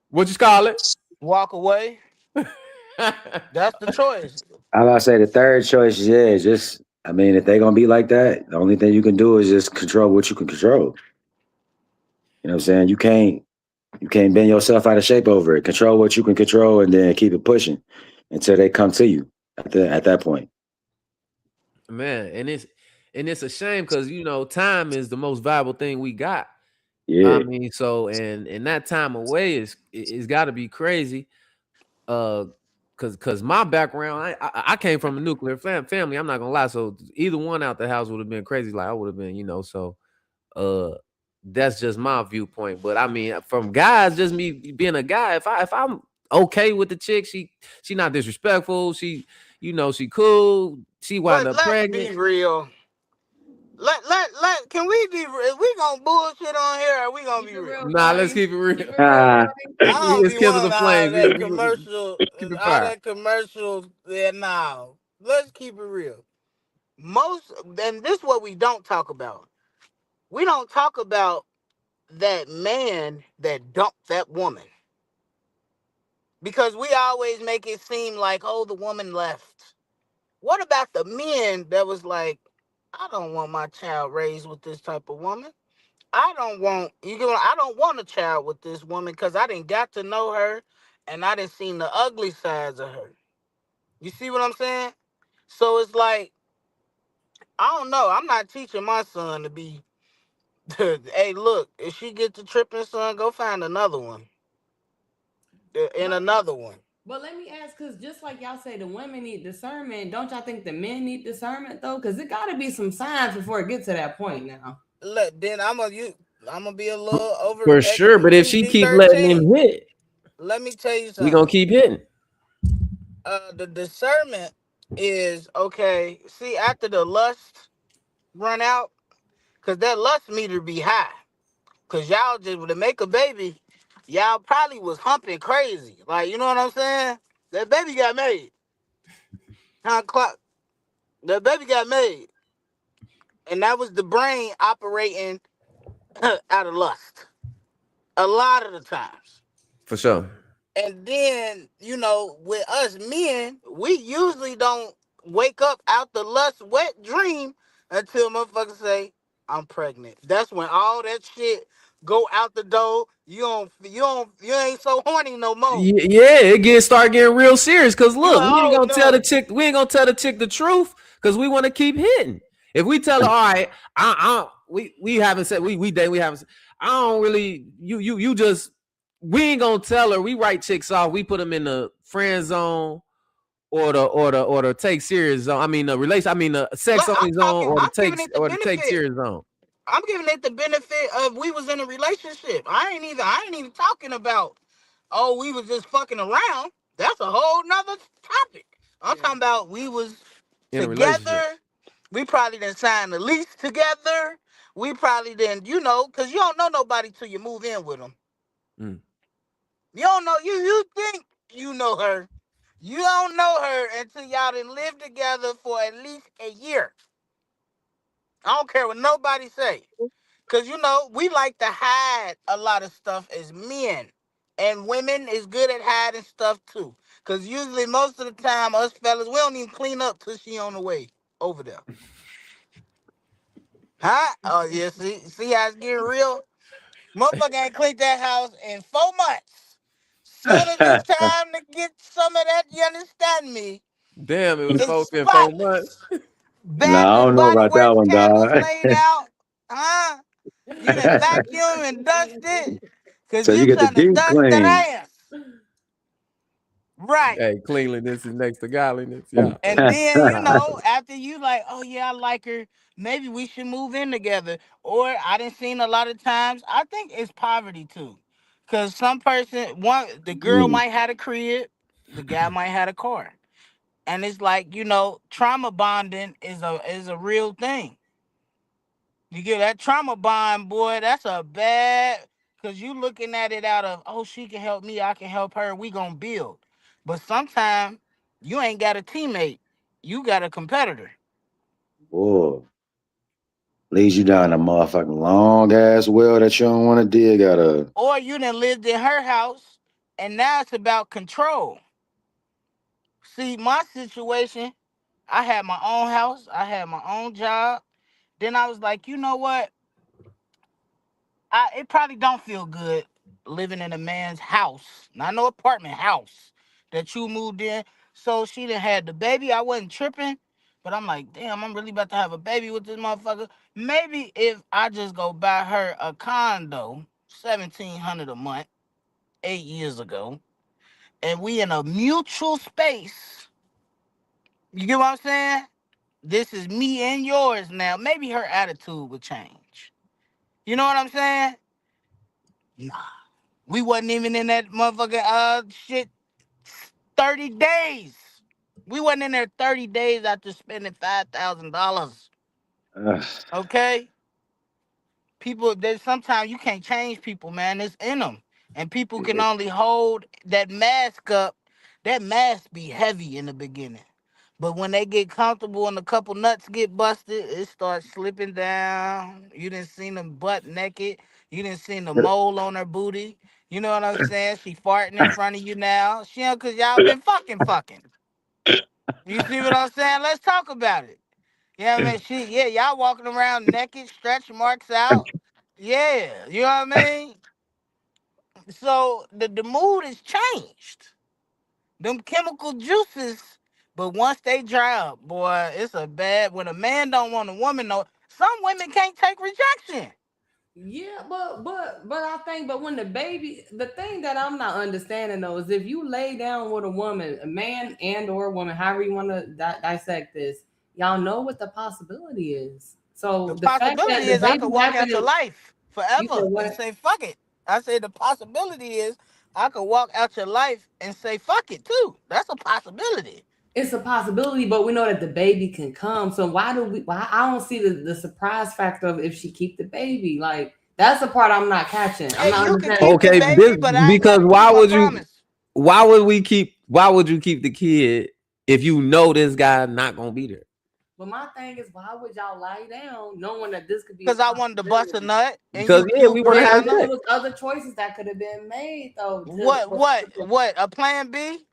What you call it? Walk away. That's the choice. I about to say the third choice, yeah, just I mean, if they're gonna be like that, the only thing you can do is just control what you can control. You know what I'm saying? You can't bend yourself out of shape over it. Control what you can control and then keep it pushing until they come to you at that point. Man, and it's a shame because time is the most valuable thing we got. I Yeah. mean, so and that time away is got to be crazy. Uh, cause my background, I came from a nuclear family. I'm not gonna lie. So either one out the house would have been crazy. Like I would have been, So uh, that's just my viewpoint. But I mean, from guys, just me being a guy, if I'm okay with the chick, she not disrespectful. She cool. She wind But up let's be pregnant. real. Can we be? Is we gonna bullshit on here? Or are we gonna Keep be it real? real, Nah, let's Cardi. keep it real. Keep it real, Ah, Cardi. I don't Let's be kindle the wanting flames. Keep it all fire. that commercial. Yeah, now let's keep it real. Most, and this is what we don't talk about. We don't talk about that man that dumped that woman because we always make it seem like, oh, the woman left. What about the men that was like, I don't want my child raised with this type of woman. I don't want I don't want a child with this woman because I didn't got to know her and I didn't seen the ugly sides of her. You see what I'm saying? So it's like, I don't know. I'm not teaching my son to be hey, look, if she get to tripping, son, go find another one. And But another one. but let me ask, because just like y'all say, the women need discernment. Don't y'all think the men need discernment though? Because it got to be some signs before it gets to that point now. Look, then I'm gonna be a little over For sure. extra But if she PG keep letting him 13. hit, Let me tell you we gonna something. keep hitting. The discernment is okay. See, after the lust run out, cause that lust meter be high. Cause y'all just to make a baby, y'all probably was humping crazy. Like, you know what I'm saying? That baby got made. Time clock. That baby got made. And that was the brain operating out of lust. A lot of the times. For sure. And then, with us men, we usually don't wake up out the lust wet dream until motherfuckers say, I'm pregnant. That's when all that shit go out the door. You ain't so horny no more. Yeah, start getting real serious. Cause You look, like, oh no. we ain't gonna tell the chick the truth because we want to keep hitting. If we tell her, all right, we haven't said we date, we haven't. I don't really you just we ain't gonna tell her. We write chicks off. We put them in the friend zone or the take serious zone. I mean the relation. I mean the sex only zone I'm giving it the or the take benefit. serious zone. I'm giving it the benefit of we was in a relationship. I ain't even talking about, oh, we was just fucking around. That's a whole nother topic. I'm talking about we was In a relationship. together. We probably didn't sign the lease together. We probably didn't, because you don't know nobody till you move in with them. Mm. You don't know, you think you know her. You don't know her until y'all done live together for at least a year. I don't care what nobody say. Because, we like to hide a lot of stuff as men. And women is good at hiding stuff too. Because usually, most of the time, us fellas, we don't even clean up till she on the way over there. Huh? Oh, yeah, see how it's getting real? Motherfucker ain't cleaned that house in 4 months. Soon as it's time to get some of that, you understand me? Damn, it was It's in 4 months. spotless. No, Bath I and don't know Body about that Works one, candles dog. laid out. Huh? You done vacuum and dusted. Cause So you you get the trying to deep dust that clean. ass. Right. Hey, cleanliness is next to godliness. Yeah. And then, after you like, oh yeah, I like her. Maybe we should move in together. Or I done seen a lot of times. I think it's poverty too. Cause the girl Mm. might have a crib, the guy might have a car. And it's like, trauma bonding is a real thing. You get that trauma bond, boy, that's a bad, because you looking at it out of, oh, she can help me, I can help her, we gonna build. But sometimes you ain't got a teammate, you got a competitor. Whoa. Leads you down a motherfucking long ass well that you don't want to dig out of. Or you done lived in her house and now it's about control. See, my situation, I had my own house, I had my own job. Then I was like, you know what? It probably don't feel good living in a man's house, not no apartment house that you moved in. So she done had the baby. I wasn't tripping, but I'm like, damn, I'm really about to have a baby with this motherfucker. Maybe if I just go buy her a condo, 1,700 a month, 8 years ago, and we in a mutual space. You get what I'm saying? This is me and yours now. Maybe her attitude would change. You know what I'm saying? Nah. We wasn't even in that motherfucking shit 30 days. We wasn't in there 30 days after spending $5,000. Ugh. Okay? People, there's sometimes you can't change people, man. It's in them. And people can only hold that mask up. That mask be heavy in the beginning. But when they get comfortable and a couple nuts get busted, it starts slipping down. You didn't see them butt naked. You didn't see the mole on her booty. You know what I'm saying? She farting in front of you now. She don't, cause y'all been fucking. You see what I'm saying? Let's talk about it. Yeah, I mean, y'all walking around naked, stretch marks out. Yeah, you know what I mean? So the mood is changed. Them chemical juices, but once they dry up, boy, it's a bad. When a man don't want a woman, no, some women can't take rejection. Yeah, but I think, but when the thing that I'm not understanding though is if you lay down with a woman, a man and or a woman, however you want to dissect this, y'all know what the possibility is. The So the fact that possibility the is I could baby walk out your happened, life you said forever and what? say fuck it. I say the possibility is I could walk out your life and say fuck it too. That's a possibility. It's a possibility, but we know that the baby can come. So why do we? Why I don't see the surprise factor of if she keep the baby. Like that's the part I'm not catching. I'm Hey, not you can understanding. keep the Okay, baby, but I ain't got because to keep my promise. why would you keep the kid if you know this guy not gonna be there? But my thing is, why would y'all lie down knowing that this could be a Cause I wanted to bust a possibility? nut and Because you yeah, we want to Yeah, have but pregnant. there sex. was other choices that could have been made though. What? A plan B?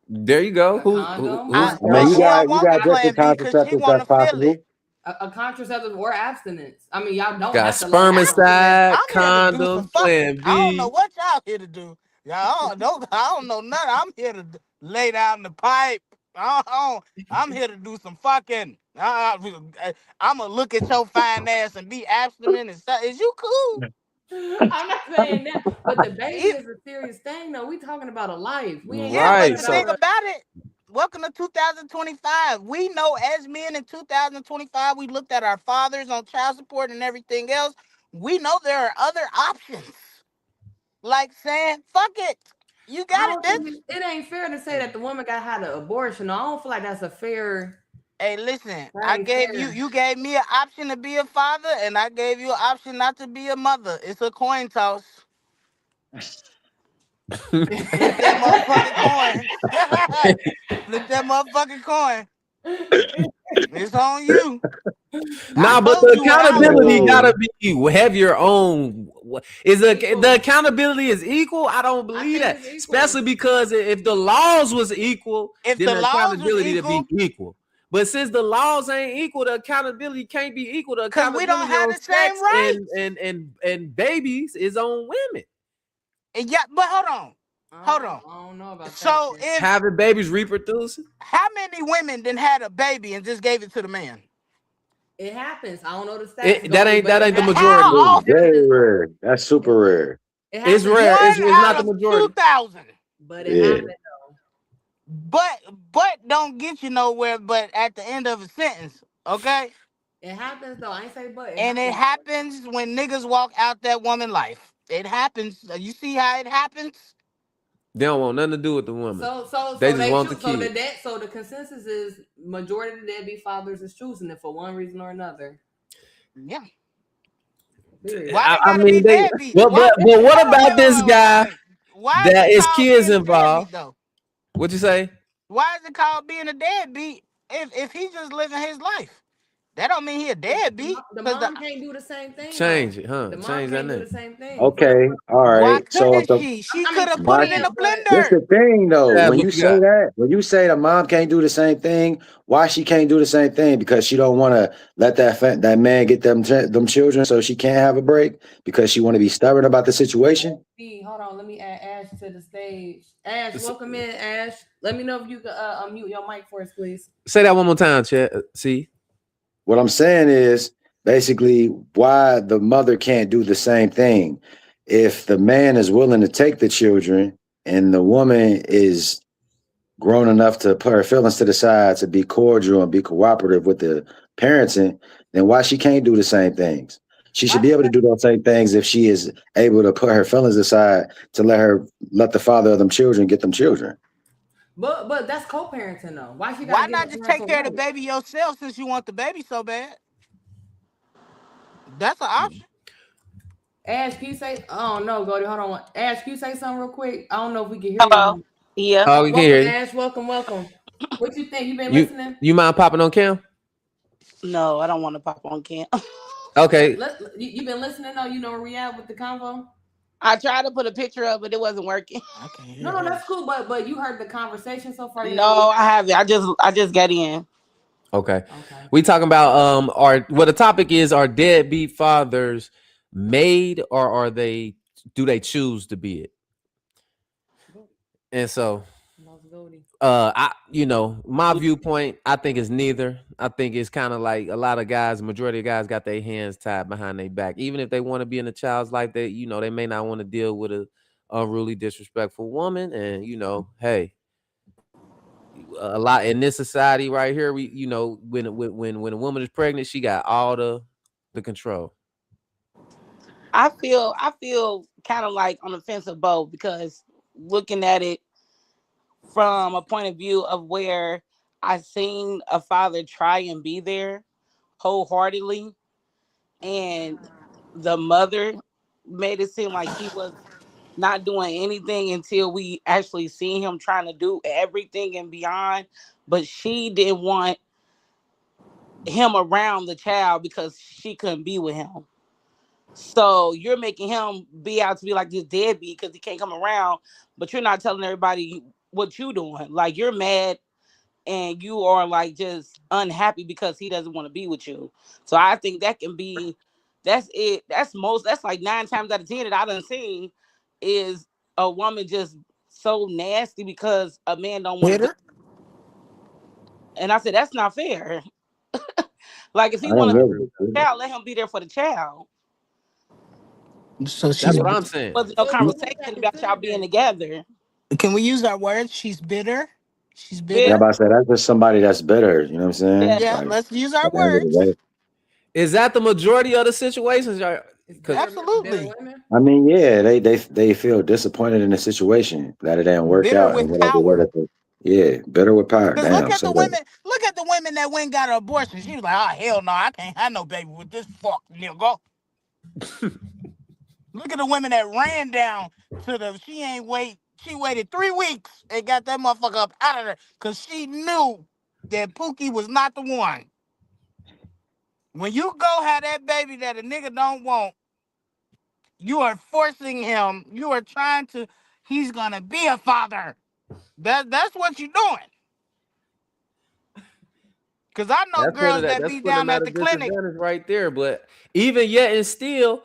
There you go. A condom Who's I I mean, no, who's you she got don't you want the got different plan B because she contraceptives want that's to feel it. possible. a contraceptive or abstinence. I mean, y'all don't got have to lay down. Abstinence. spermicide, I'm here to do some condom, fucking. plan I don't know B. what y'all here to do. Y'all I don't know nothing. I'm here to lay down the pipe. I'm here to do some fucking. I'm gonna look at your fine ass and be abstinent and stuff. Is you cool? I'm not saying that, but the baby If, is a serious thing. though. We talking about a life. We ain't yeah, talking but Right. the thing about So a. about it, welcome to 2025. We know as men in 2025, we looked at our fathers on child support and everything else. We know there are other options. Like saying, fuck it. You I got it, don't think bitch. it ain't fair to say that the woman got had an abortion. I don't feel like that's a fair. Hey, listen, That I ain't gave you, fair. you gave me an option to be a father, and I gave you an option not to be a mother. It's a coin toss. Flip that motherfucking coin. Flip that motherfucking coin. It's on you. I nah, but told the you what I would accountability do. Oh, gotta be have your own. Is the Equal. accountability is equal? I don't I believe think that, it's equal. especially because if the laws was equal, If then the the laws was accountability to equal, be equal. But since the laws ain't equal, the accountability can't be equal. The because we don't accountability have on the same sex rights. and babies is on women. And yeah, but hold on. Hold on. I don't know about that. So if Having babies reproducing. how many women then had a baby and just gave it to the man? It happens. I don't know the stats That though, ain't but that it ain't the happens. majority. How There's very a, rare. That's super rare. it It's happens, rare. one It's not out the of 2,000. but it Yeah. happens. But don't get you nowhere. But at the end of a sentence, okay. It happens though. I ain't say but it And it happens. happens when niggas walk out that woman life. It happens. You see how it happens? They don't want nothing to do with the woman. They just want the kid. So the consensus is majority of the deadbeat fathers is choosing it for one reason or another. Yeah. Period. Why they I gotta mean, be they. deadbeat? But Why? but but what about this guy Wait. Why is that it is called kids being a deadbeat involved? though? What you say? Why is it called being a deadbeat if he's just living his life? That don't mean he a deadbeat. The Cause mom can't do the same thing though. Change it, huh? The mom Change that can't do name. the same thing. For the Okay, all why right. So if couldn't the she? She I mean could have she put why it in can, a but this blender. the thing though. Yeah, When what you you say got? that, when you say the mom can't do the same thing, why she can't do the same thing? Because she don't want to let that man get them children, so she can't have a break because she want to be stubborn about the situation. hold on, let me add Ash to the stage. Ash, welcome in, Ash. Let me know if you can unmute your mic for us, please. Say that one more time, Chet. See, What I'm saying is basically why the mother can't do the same thing. If the man is willing to take the children and the woman is grown enough to put her feelings to the side to be cordial and be cooperative with the parenting, then why she can't do the same things? She should Why be she able to got, do those same things if she is able to put her feelings aside to let the father of them children get them children. but that's co-parenting though. Why she gotta Why get not a just take parental care of the rights? baby yourself since you want the baby so bad? That's an option. Ash, can you say? Oh no, Goldie, hold on. Ash, can you say something real quick? I don't know if we can hear Hello. you. Yeah. oh, we can Welcome, hear you. Ash. Welcome. What you think? You been You listening? you mind popping on cam? No, I don't want to pop on cam. Okay. You been listening though? You know where we at with the convo? I tried to put a picture up, but it wasn't working. I can't hear No, that's Ash. cool. But you heard the conversation so far. You know where we No, I haven't. I just got in. Okay. at? Okay. We talking about are what the topic is, are deadbeat fathers made or are they do they choose to be it? And so That's Goldie. I my viewpoint, I think it's neither. I think it's kind of like a lot of guys, majority of guys got their hands tied behind their back. Even if they want to be in a child's life, they may not want to deal with a unruly, disrespectful woman. And hey, a lot in this society right here, we when a woman is pregnant, she got all the control. I feel kind of like on the fence of both because looking at it from a point of view of where I seen a father try and be there wholeheartedly, and the mother made it seem like he was not doing anything until we actually seen him trying to do everything and beyond. But she didn't want him around the child because she couldn't be with him. So you're making him be out to be like this deadbeat because he can't come around, but you're not telling everybody what you doing. Like you're mad and you are like just unhappy because he doesn't want to be with you. So I think that can be that's it. That's like 9 times out of 10 that I done seen is a woman just so nasty because a man don't want to be. Hitter. And I said that's not fair. Like if he I don't want to be know. with the child, let him be there for the child. So That's she's. what I'm saying. Wasn't no So conversation who's that about y'all considered being then? together. Can we use our words? She's bitter. She's Yeah, Bitter. bitter. but I said that's just somebody that's better. You know what I'm Yeah. saying? Yeah, Like let's use at our the end of the words. day. Is that the majority of the situations? It's Because bitter Absolutely. women. I mean, yeah, they feel disappointed in the situation that it didn't work Bitter out and with whatever way power. that yeah, better with power. Cause look Damn. at So the women, look at the women that went and got an abortion. She was like, "Oh hell no, I can't have no baby with this fuck nigga." Look at the women that ran down to the. She ain't wait. She waited 3 weeks and got that motherfucker up out of there because she knew that Pookie was not the one. When you go have that baby that a nigga don't want, you are forcing him. You are trying to. He's gonna be a father. That's what you're doing. Cause I know girls that that's be putting them down at at a the clinic. disadvantage right there. But even yet and still,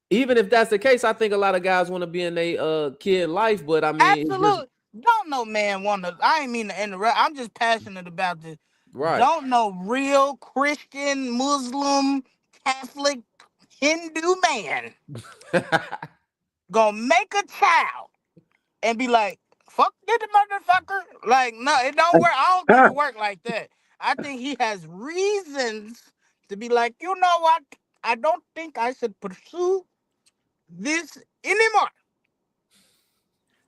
even if that's the case, I think a lot of guys want to be in a kid life. But I mean, it's just Absolutely. Don't no man want to. I ain't mean to interrupt. I'm just passionate about this. right. Don't no real Christian, Muslim, Catholic, Hindu man gonna make a child and be like, fuck this motherfucker. Like, no, it don't work. I don't think it work like that. I think he has reasons to be like, you know what? I don't think I should pursue this anymore.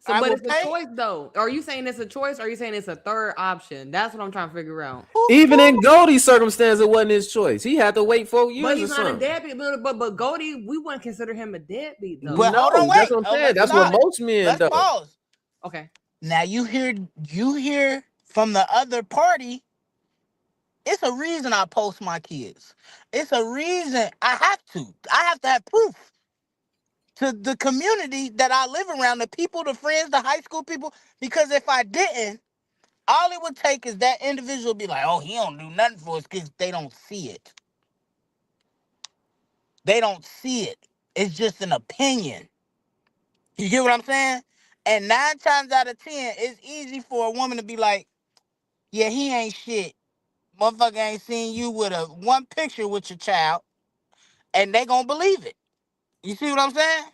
So, I but will it's a pay. choice though. Are you saying it's a choice? Or are you saying it's a third option? That's what I'm trying to figure out. Even in Goldie's circumstance, it wasn't his choice. He had to wait 4 But years or he's not a something. deadbeat. But Goldie, we wouldn't consider him a deadbeat though. Well, hold on, No, that's wait. what I'm Oh, saying. let's That's what stop. most men Let's do. pause. Okay. Now you hear from the other party. It's a reason I post my kids. It's a reason I have to. I have to have proof to the community that I live around, the people, the friends, the high school people. Because if I didn't, all it would take is that individual be like, "Oh, he don't do nothing for his kids." They don't see it. They don't see it. It's just an opinion. You get what I'm saying? And 9 times out of 10, it's easy for a woman to be like, "Yeah, he ain't shit. Motherfucker ain't seen you with a one picture with your child," and they gonna believe it. You see what I'm saying?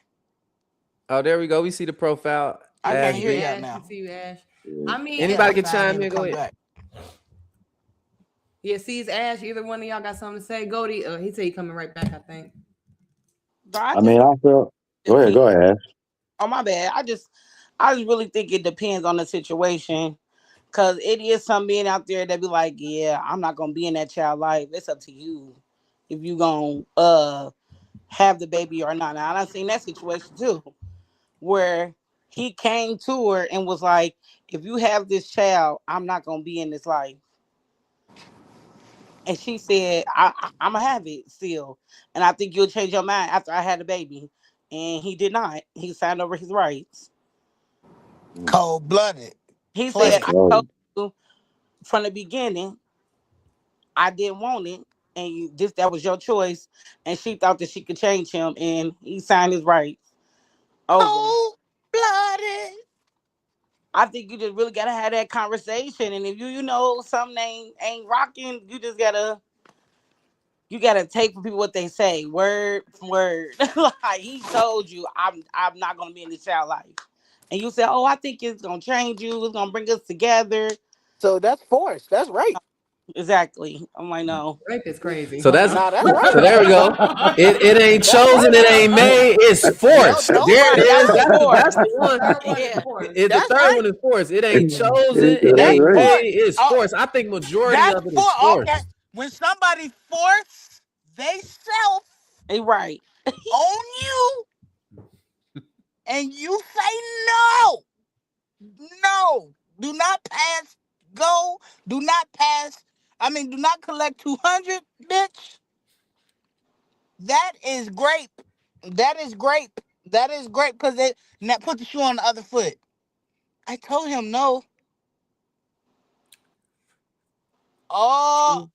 Oh, there we go. We see the profile. I We can't see hear you, Ashby. y'all Ash. We now. see you, Ash. Yeah. I mean, Yeah, Anybody I'm can sorry, I chime need to in. Go come ahead. back. yeah, sees Ash. Either one of y'all got something to say. Goldie, he said he coming right back. I think. No, I I just mean, I feel. Go ahead. depends. Go ahead. Oh my bad. I just really think it depends on the situation. Cause it is some men out there that be like, yeah, I'm not gonna be in that child life. It's up to you if you gonna have the baby or not. Now I've seen that situation too, where he came to her and was like, if you have this child, I'm not gonna be in this life. And she said, I'm gonna have it still, and I think you'll change your mind after I had a baby. And he did not. He signed over his rights. Mm, Cold blooded. He that's said, Play. I told cold. you from the beginning I didn't want it, and that was your choice. And she thought that she could change him, and he signed his rights over. Cold blooded. I think you just really gotta have that conversation, and if you know something ain't rocking, you gotta take from people what they say, word for word. Like he told you, I'm not gonna be in this child life, and you say, oh, I think it's gonna change you, it's gonna bring us together. So that's force. That's rape. Exactly. I'm like, no. Rape is crazy. So Hold that's on. Nah, that's so rape. there we go. It ain't That's chosen, rape. it ain't made, it's No, forced. There it nobody is. That's chose it. force. That's the one. Third one is Yeah, forced. The that's third one rape. is forced. It ain't chosen, it That's ain't Right. made, force. it's Oh, forced. I think majority that's of it for is okay. forced. When somebody force they self Right. on you and you say no, no, do not pass go, do not pass. I mean, do not collect 200, bitch. That is grape. That is grape. That is grape because they now put the shoe on the other foot. I told him no. Oh,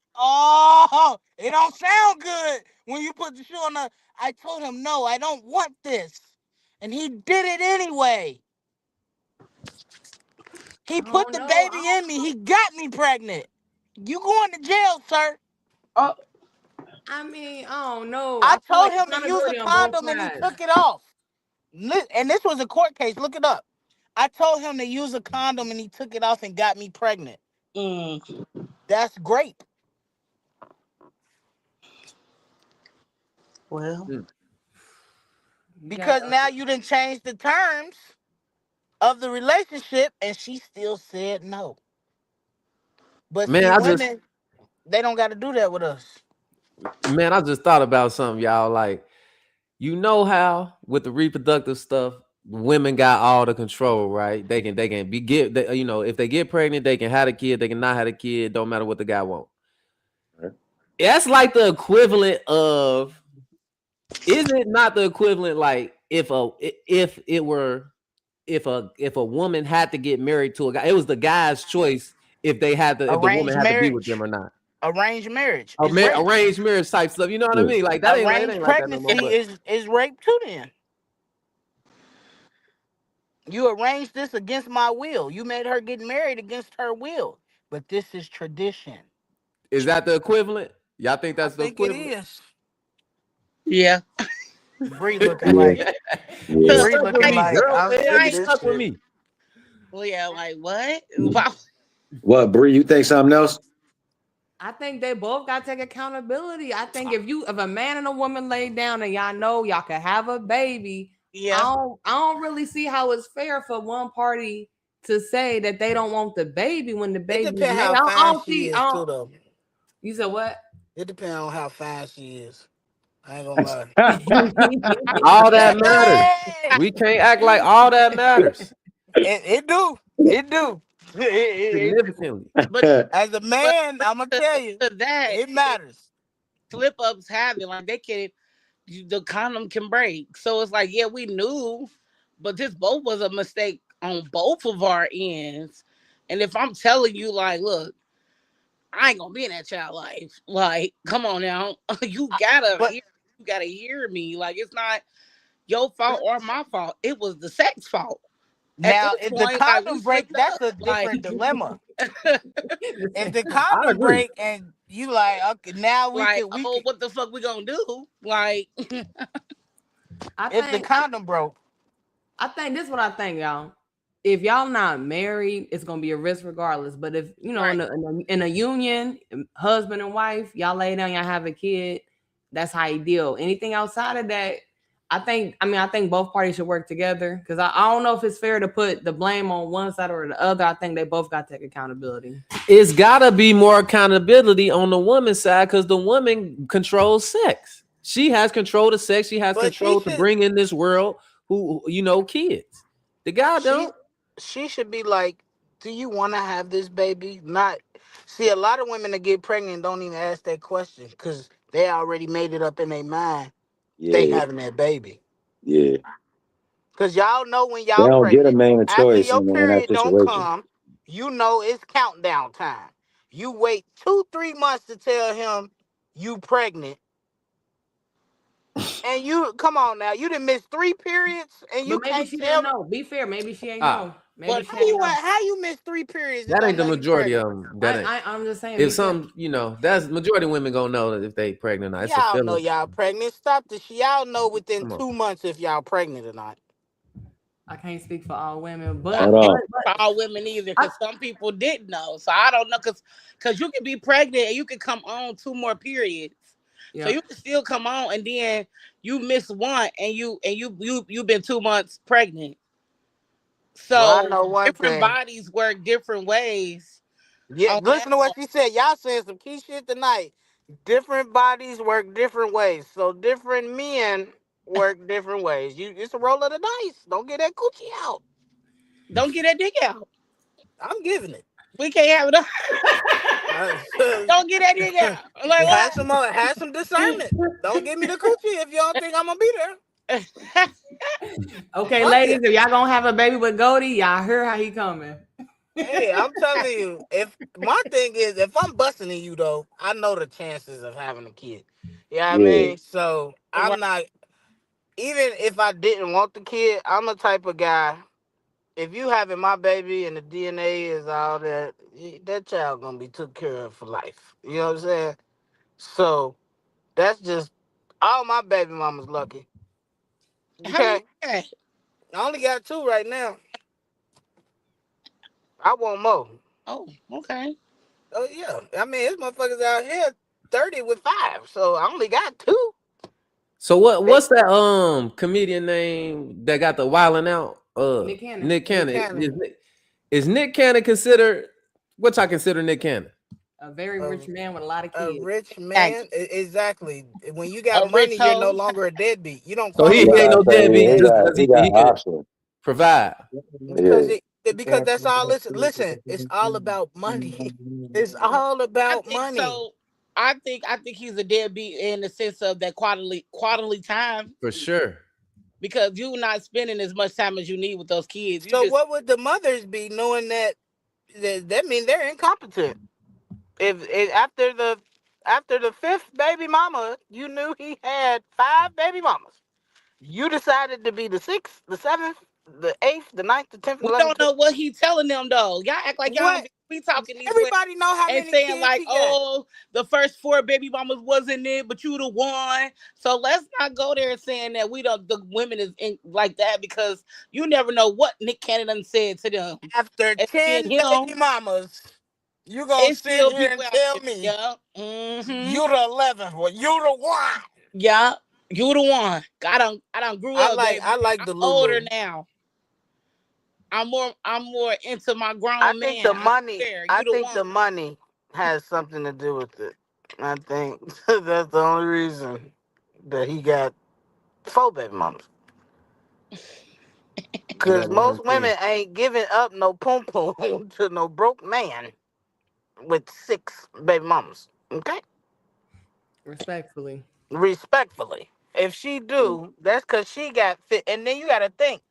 it don't sound good when you put the shoe on the. I told him no, I don't want this, and he did it anyway. He I put don't the know. baby in me. He got me pregnant. You going to jail, sir? Oh, I mean, I don't know. I I feel told like him to use a accountability on both condom and he sides. took it off. And this was a court case. Look it up. I told him to use a condom and he took it off and got me pregnant. mm, That's great. well, Mm. You got Because now you didn't change the terms of the relationship and she still said no. But Man, see, I just women, they don't got to do that with us. man, I just thought about something, y'all. Like, you know how with the reproductive stuff, women got all the control, right? They can be get they, if they get pregnant, they can have a kid, they can not have a kid, don't matter what the guy want. Right. That's like the equivalent of, is it not the equivalent, like if it were, if a woman had to get married to a guy, it was the guy's choice if they had to, if the woman Arranged had to be with them marriage. or not. Arranged marriage is rape. Arranged marriage type stuff, you know what I Yeah. mean? Like that ain't like, it Arranged ain't like that no more. pregnancy But is rape too then. You arranged this against my will. You made her get married against her will. But this is tradition. is that the equivalent? Y'all think I that's the think it equivalent? is. yeah. Bree looking Yeah. like It Yeah. Bree stuck with looking me, like girl, I'm man. sick It of this stuck with shit. me. Well, yeah, like what? Mm. Wow. What, Bree? You think something else? I think they both got to take accountability. I think if a man and a woman lay down and y'all know y'all can have a baby, Yeah, I don't really see how it's fair for one party to say that they don't want the baby when the It baby's depends made. how I fine don't she see. is too, though. You said what? It depends on how fine she is. I ain't gonna lie. All that matters. We can't act like all that matters It do. It do. significantly. but As a but man, I'm gonna tell you, to that it matters. slip ups happen. Like they can, the condom can break. So it's like, yeah, we knew, but this both was a mistake on both of our ends. And if I'm telling you, like, look, I ain't gonna be in that child life. Like, come on now, But you gotta hear me. Like, it's not your fault or my fault. It was the sex fault. At now, this if the point, like, we condom break, slipped that's up. a Like, different dilemma. If the I condom agree. break and you like, okay, now like, we oh, can. what the fuck we gonna do? Like, I If the think condom broke, this is what I think, y'all. If y'all not married, it's gonna be a risk regardless. But if you know, right. in a union, husband and wife, y'all lay down, y'all have a kid. That's how you deal. Anything outside of that, I think both parties should work together because I don't know if it's fair to put the blame on one side or the other. I think they both got to take accountability. It's gotta be more accountability on the woman's side because the woman controls sex. She has control of sex. She has but she control to should bring in this world kids. The guy she don't. she should be like, do you want to have this baby? Not see a lot of women that get pregnant don't even ask that question because they already made it up in their mind they Yeah, having that baby. yeah. Cause y'all know when They y'all don't get a pregnant, man a after choice your in that period don't situation. come, you know it's countdown time. You wait 2-3 months to tell him you pregnant, and you come on now, you done missed 3 periods, and But you maybe can't she didn't tell know. Be fair. Maybe she ain't know. Ah, Maybe But she ain't know. how you miss 3 periods and that ain't don't the know you majority pregnant. of them. That ain't. I'm just saying. If Be fair. some, that's majority of women gonna know if they pregnant or not. It's a Y'all know feeling. y'all pregnant. Stop this. Y'all know within Come on. 2 months if y'all pregnant or not. I can't speak for all women, I Hold can't on. for all women either, I, because some people didn't know. So I don't know, because you can be pregnant and you can come on 2 more periods. So yeah. you can still come on and then you miss one and you've been 2 months pregnant. Well, I So know one different thing. bodies work different ways Yeah, on that listen to what part. she said. Y'all saying some key shit tonight. Different bodies work different ways. So different men work different ways. It's a roll of the dice. Don't get that coochie out. Don't get that dick out. I'm giving it. We can't have it. Uh, Don't get that dick out. I'm like, have some discernment. Don't give me the coochie if you don't think I'm gonna be there. what? Okay, Fuck ladies, it. if y'all gonna have a baby with Goldie, y'all hear how he coming. Hey, I'm telling you, if my thing is, if I'm busting in you though, I know the chances of having a kid. You know what I Yeah, mean? So Right. I'm not, even if I didn't want the kid, I'm the type of guy. If you having my baby and the DNA is all that, that child gonna be took care of for life. You know what I'm saying? So that's just all my baby mamas lucky. How many Okay, you got? I only got two right now. I want more. Oh, okay. Oh yeah, I mean, this motherfuckers out here 30 with five, so I only got two. So what? They What's that comedian name that got the wilding out? Nick Cannon, Nick Nick Cannon. Cannon, Is Nick Cannon considered? What I consider Nick Cannon? a very a, rich man with a lot of a kids. rich Thank man. you. Exactly. When you got A rich money, you're no hoe. longer a deadbeat. You don't So he, he he qualify ain't got no as a deadbeat deadbeat just because he he got can options. provide. Yeah, Because that's all. Listen. It's all about money. It's all I about think money. so. I think he's a deadbeat in the sense of that quarterly time, For sure. because you're not spending as much time as you need with those kids. You So just what would the mothers be knowing that means they're incompetent? If after the fifth baby mama, you knew he had five baby mamas. You decided to be the sixth, the seventh, the eighth, the ninth, the tenth, and we the don't 11th. know what he's telling them though. Y'all act like y'all don't What? be talking these ways Everybody know how and many saying kids like, he got. oh, the first four baby mamas wasn't it, but you the one. So let's not go there saying that we don't the women is in, like that, because you never know what Nick Cannon done said to them. After And seeing 10 baby him, mamas, you gonna it's sit still here and people out tell there. me Yeah. Mm-hmm. you the 11th or you the one. Yeah. You the one. I done grew up, baby. I like I'm the older Lulu. now. I'm more into my I grown think man. the I money. swear. I You the think one. the money has something to do with it. I think that's the only reason that he got 4 baby mamas. Cause Whatever one most thing. women ain't giving up no pum pum to no broke man with 6 baby mamas. Okay, Respectfully. respectfully, if she do, that's cause she got fit. And then you got to think.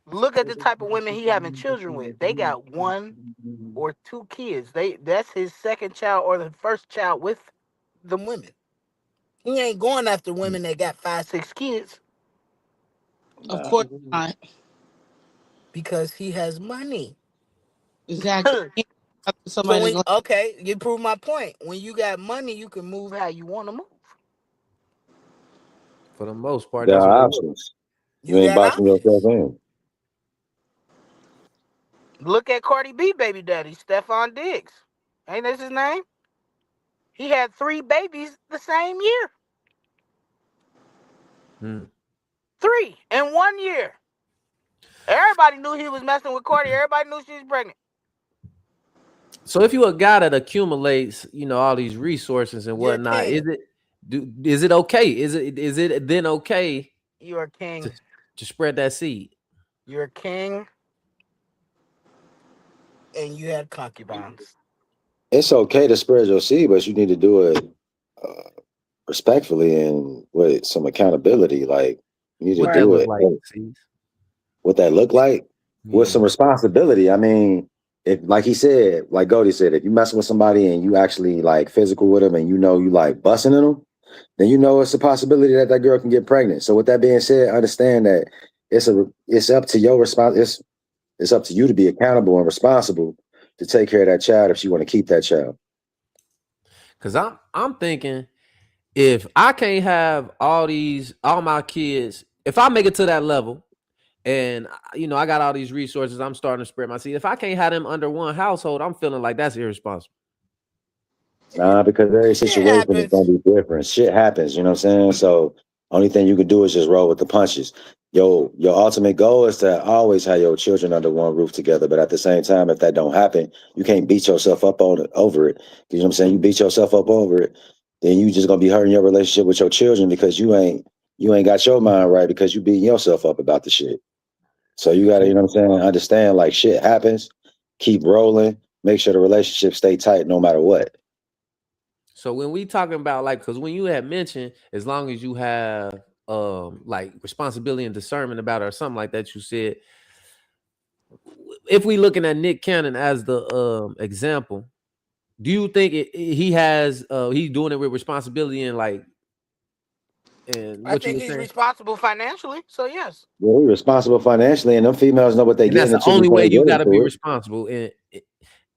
Look at the type of women he having children with. They got 1 or 2 kids. That's his second child or the first child with the women. He ain't going after women that got 5, 6 kids Of Nah. course not. because he has money. Exactly. So Somebody that's when gonna okay, you prove my point. When you got money, you can move how you want to move. For the most part, There that's what are it was. options. You You ain't got boxing options. yourself in. Look at Cardi B baby daddy, Stephon Diggs. Ain't this his name? He had 3 babies the same year. Hmm. 3 in 1 year. Everybody knew he was messing with Cardi. Everybody knew she was pregnant. So if you're a guy that accumulates, all these resources and You're a whatnot, king. is it okay? Is it then okay You're a to king. spread that seed? You're a king, and you had concubines. It's okay to spread your seed, but you need to do it uh, respectfully and with some accountability. Like you need to What that right. do look it. like, C's? What that look like with Yeah. some responsibility. I mean, if like he said, like Goldie said, if you messing with somebody and you actually like physical with them and you know you like busting in them, then you know it's a possibility that that girl can get pregnant. So with that being said, understand that it's up to your response. It's up to you to be accountable and responsible to take care of that child if you want to keep that child. Cause I'm thinking if I can't have all my kids, if I make it to that level and I got all these resources, I'm starting to spread my seed. If I can't have them under one household, I'm feeling like that's irresponsible. Nah, because every Shit situation is happens. gonna be different. Shit happens, you know what I'm saying? So only thing you can do is just roll with the punches. Your ultimate goal is to always have your children under one roof together. But at the same time, if that don't happen, you can't beat yourself up on it over it. You know what I'm saying? You beat yourself up over it, then you just gonna be hurting your relationship with your children because you ain't got your mind right because you beating yourself up about the shit. So you gotta, you know what I'm saying, understand like shit happens, keep rolling, make sure the relationship stay tight no matter what. So when we talking about like, because when you had mentioned, as long as you have like responsibility and discernment about it or something like that, you said if we looking at Nick Cannon as the example, do you think he has he's doing it with responsibility and like and I what you think were he's saying? responsible financially. So yes. Yeah, we responsible financially, and them females know what they And that's getting the into only before way they you get got to be into it. responsible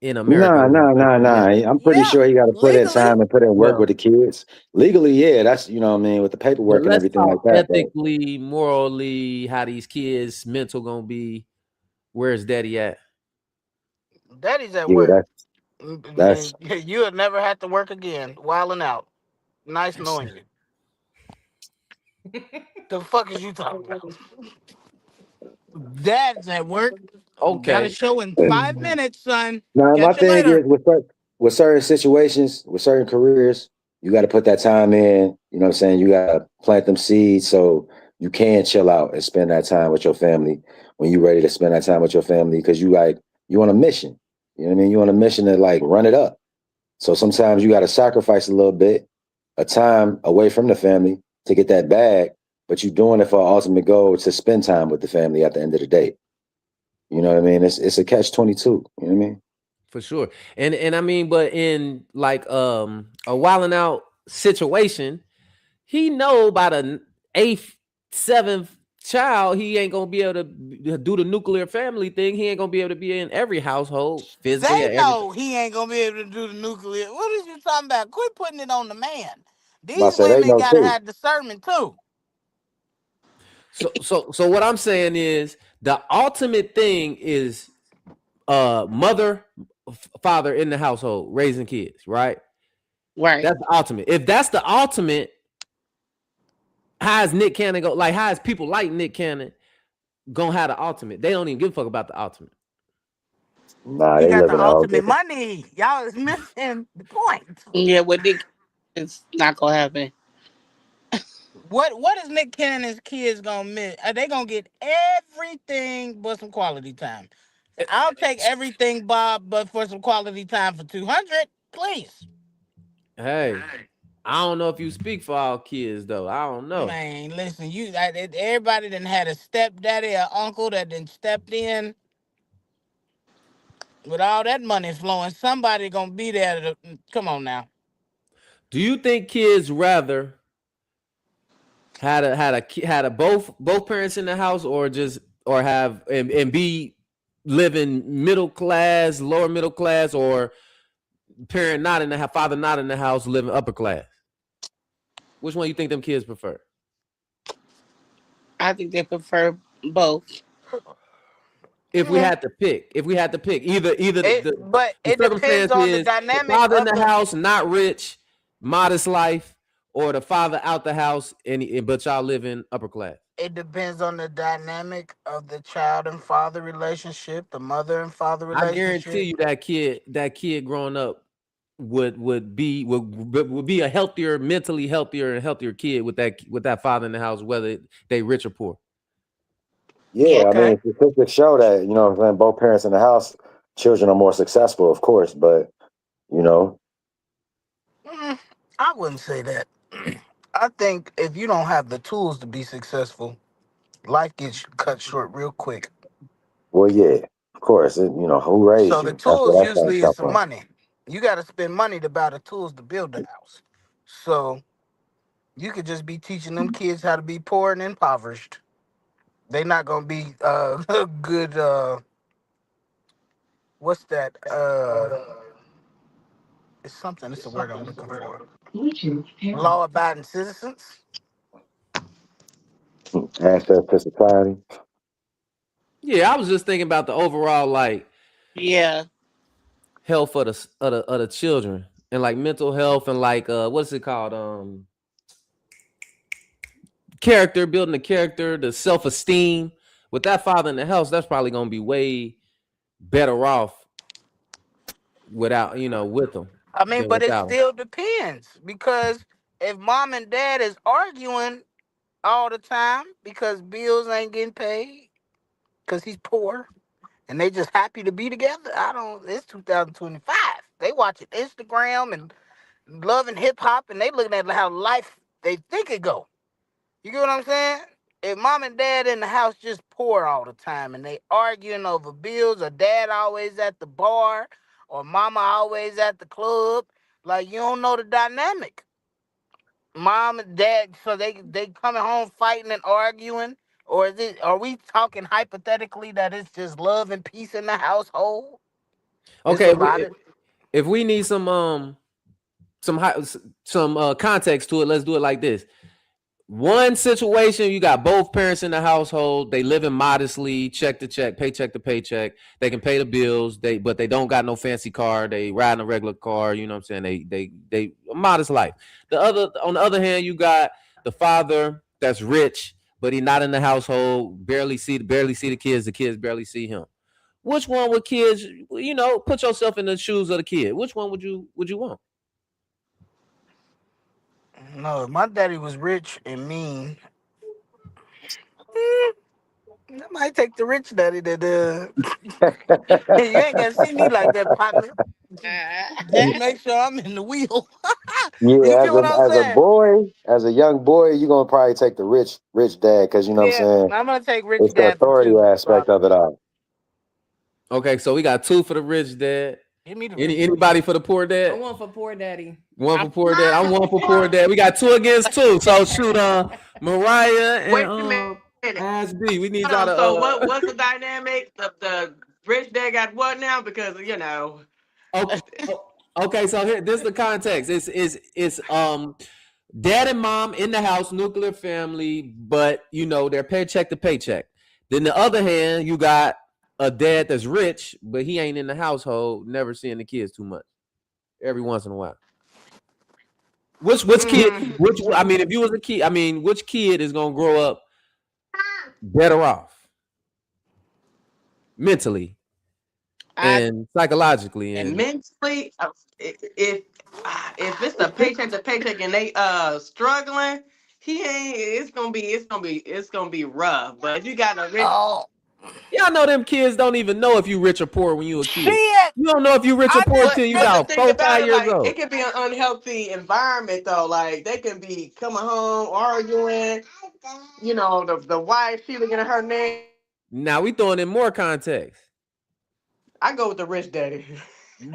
in America. Nah, When nah, it comes nah, to nah. men. I'm pretty Yeah. sure he got to put in Legally. time and put in work with Well, the kids. Legally, yeah, that's you know what I mean with the but paperwork and let's everything talk like that. But ethically, morally, how these kids mental gonna be. Where's daddy at? Daddy's at yeah, work. that's You'll never have to work again. Wilding out. Nice knowing you. The fuck is you talking about? Dad's at work. Got a Okay. show in 5 minutes, son. now. My Catch you thing later. is with certain situations, with certain careers, you got to put that time in. You know what I'm saying? You got to plant them seeds so you can chill out and spend that time with your family when you're ready to spend that time with your family because you on a mission. You know what I mean? You on a mission to like run it up. So sometimes you got to sacrifice a little bit of time away from the family to get that bag, but you're doing it for an ultimate goal to spend time with the family at the end of the day. You know what I mean? It's a catch 22. You know what I mean? For sure. And I mean, but in like a wilding out situation, he know by the eighth, seventh child, he ain't gonna be able to do the nuclear family thing. He ain't gonna be able to be in every household physically They at everything. know he ain't gonna be able to do the nuclear. What is you talking about? Quit putting it on the man. But I These say they women know gotta too. have discernment too. So what I'm saying is the ultimate thing is mother, father in the household raising kids, right? Right. That's the ultimate. If that's the ultimate, How is Nick Cannon go? Like, how is people like Nick Cannon gonna have the ultimate? They don't even give a fuck about the ultimate. Nah, He they got live the in a whole ultimate different. money. Y'all is missing the point. Yeah, with Nick, it's not gonna happen. What is Nick Cannon's kids gonna miss? Are they gonna get everything but some quality time? I'll take everything, Bob, but for some quality time for 200, please. Hey, I don't know if you speak for all kids though. I don't know. Man, listen, everybody done had a stepdaddy or uncle that then stepped in with all that money flowing. Somebody gonna be there come on now. Do you think kids rather had a both parents in the house, or just or have and be living middle class, lower middle class, or parent not in the house, father not in the house, living upper class? Which one you think them kids prefer? I think they prefer both. If we had to pick, either But the it depends circumstance on the is the dynamic father in of the the. house, not rich, modest life, or the father out the house but y'all live in upper class. It depends on the dynamic of the child and father relationship, the mother and father I guarantee relationship. you that kid growing up would be a healthier, mentally healthier and healthier kid with that father in the house, whether they rich or poor. Yeah, I Okay. mean, statistics show that, you know what I'm saying, both parents in the house, children are more successful, of course, but, you know, I wouldn't say that. I think if you don't have the tools to be successful, life gets cut short real quick. well, yeah, of course, you know, who So raised the you? That's tools where that stuff usually is come some from. money. You got to spend money to buy the tools to build the house. So you could just be teaching them kids how to be poor and impoverished. They're not gonna be good. What's that? It's something. It's the word I'm looking for. Law-abiding citizens. Access to society. Yeah, I was just thinking about the overall like Yeah, health of the children, and like mental health, and like what's it called, character, building the character, the self-esteem. With that father in the house, that's probably gonna be way better off without, with them I mean, than but it without them. still depends because if mom and dad is arguing all the time because bills ain't getting paid because he's poor and they just happy to be together. I don't. It's 2025. They watching Instagram and loving hip hop and they looking at how life they think it go. You get what I'm saying? If mom and dad in the house just poor all the time and they arguing over bills, or dad always at the bar, or mama always at the club, like you don't know the dynamic. Mom and dad, so they coming home fighting and arguing, or is it? Are we talking hypothetically that it's just love and peace in the household? It's Okay, a if lot we, of. if we need some context to it, let's do it like this. One situation, you got both parents in the household. They living modestly, check to check, paycheck to paycheck. They can pay the bills. But they don't got no fancy car. They riding a regular car. You know what I'm saying? They a modest life. On the other hand, you got the father that's rich, but he not in the household. Barely see the kids. The kids barely see him. Which one would kids? Put yourself in the shoes of the kid. Which one would you want? No, if my daddy was rich and mean, I might take the rich daddy that you ain't gonna see me like that, partner. Just make sure I'm in the wheel. You Yeah, get what I'm as a saying? boy, as a young boy, you're gonna probably take the rich dad because you know what I'm Yeah, saying. I'm gonna take rich It's the dad for authority two, aspect Bob. of it all. Okay, so we got two for the rich dad. Give me the rich dad. Anybody for the poor I dad? want for poor daddy. One for poor dad. I'm one for poor dad. We got two against two. So shoot, Mariah and Wait a minute. Ash B. We need Hold y'all on. to So what's the dynamic? The rich dad got what now? Because okay, okay, so here, this is the context. It's dad and mom in the house, nuclear family, but they're paycheck to paycheck. Then the other hand, you got a dad that's rich, but he ain't in the household, never seeing the kids too much. Every once in a while. Which kid? Which I mean, if you was a kid, I mean, which kid is gonna grow up better off mentally I and psychologically? And And mentally, if it's a paycheck to paycheck and they struggling, he ain't. It's gonna be rough. But if you got a rich, oh y'all know them kids don't even know if you rich or poor when you a kid. shit. You don't know if you rich or I poor just till you but the about thing four, about 5 it, years like old. it can be an unhealthy environment though. Like they can be coming home arguing. The wife she looking at her name. Now we throwing in more context. I go with the rich daddy.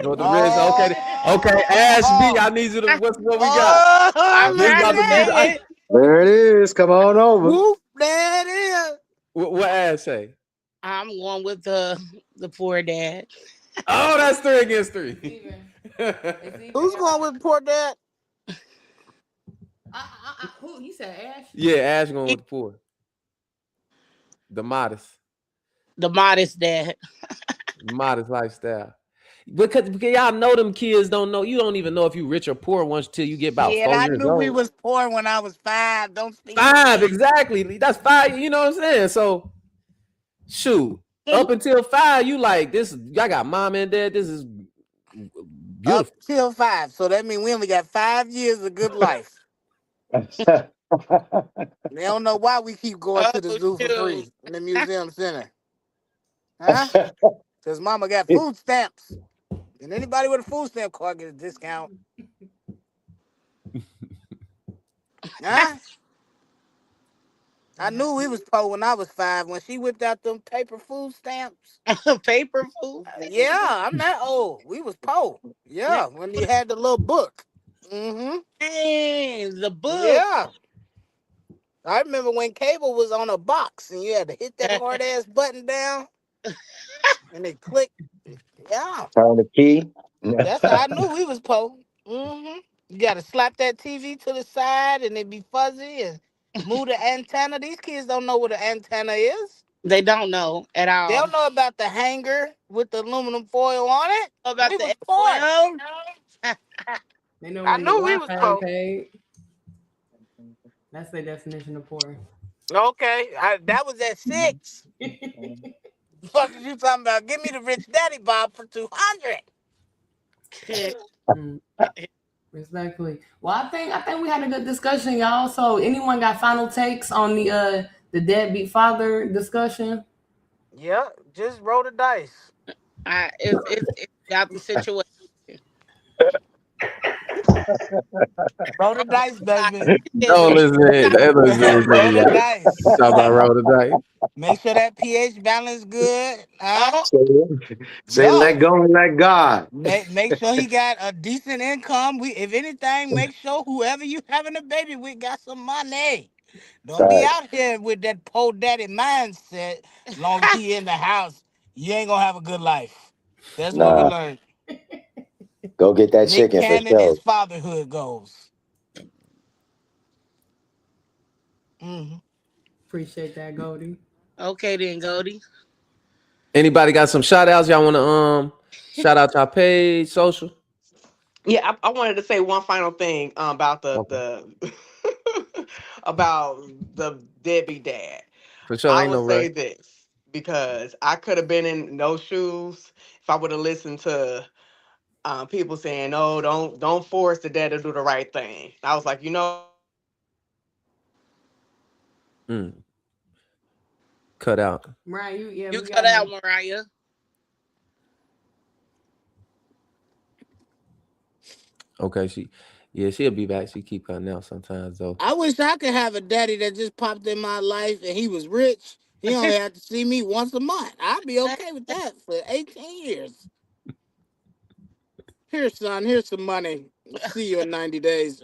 Go with the rich. Okay, okay. Ash B, oh I need you to. What we got? I'm Oh, This trying about to to be the. say it. There it is. Come on over. whoop, there it is. What Ash say? I'm going with the poor dad. Oh, that's 3 against 3. Who's going with poor dad? Who you said Ash? Yeah, Ash going with the poor, the Dad. modest lifestyle. Because y'all know them kids don't know. You don't even know if you rich or poor once till you get about Shit, 4 I years knew we old. was poor when I was 5. Don't speak for 5, me. exactly. That's 5. You know what I'm saying? So shoot, up until 5, you like this. I got mom and dad. This is Up beautiful. till 5. So that means we only got 5 years of good life. They don't know why we keep going to the Oh zoo for shoot. free in the museum center. Huh? Because mama got food stamps. And anybody with a food stamp card get a discount. Huh? I knew we was poor when I was 5. When she whipped out them paper food stamps. Paper food. Yeah, I'm not old. We was poor. Yeah, when you had the little book. Mm-hmm. Dang, the book. Yeah. I remember when cable was on a box and you had to hit that hard ass button down and it clicked. Yeah. Turn the key. That's how I knew we was poor. Mm-hmm. You gotta slap that TV to the side and it be fuzzy and move the antenna. These kids don't know what an antenna is. They don't know at They all. don't know about the hanger with the aluminum foil on it. About We the was poor. F12. They know I when the knew we was Wi-Fi ain't poor. paid. That's the definition of poor. Okay, that was at 6. Fuck is you talking about? Give me the rich daddy bob for 200. Mm, respectfully. Well, I think we had a good discussion, y'all. So anyone got final takes on the deadbeat father discussion? Yeah, just roll the dice. It's about the situation. Roll the dice, baby. Oh, listen, Roll the dice. talk about roll today. Make sure that pH balance good. Huh? Oh, Say, Yeah. let go and let God. Make sure he got a decent income. If anything, make sure whoever you having a baby with got some money. Don't be Facts. out here with that poor daddy mindset. As long as he in the house, you ain't gonna have a good life. That's what we Nah, learned. go get that Nick chicken for Cannon sure. as fatherhood goes. Hmm. Appreciate that, Goldie. okay then, Goldie. Anybody got some shout outs? Y'all want to shout out y'all page, social? Yeah, I wanted to say one final thing about Okay. the about the deadbeat dad. For sure, I ain't would no rush. say this because I could have been in those shoes if I would have listened to people saying, "No, don't force the dad to do the right thing." I was like, Mm, cut out. Right, yeah, You we cut got out, you. Mariah. Okay, she'll be back. She keep cutting out sometimes though. I wish I could have a daddy that just popped in my life and he was rich. He only had to see me once a month. I'd be okay with that for 18 years. Here, son, here's some money. See you in 90 days.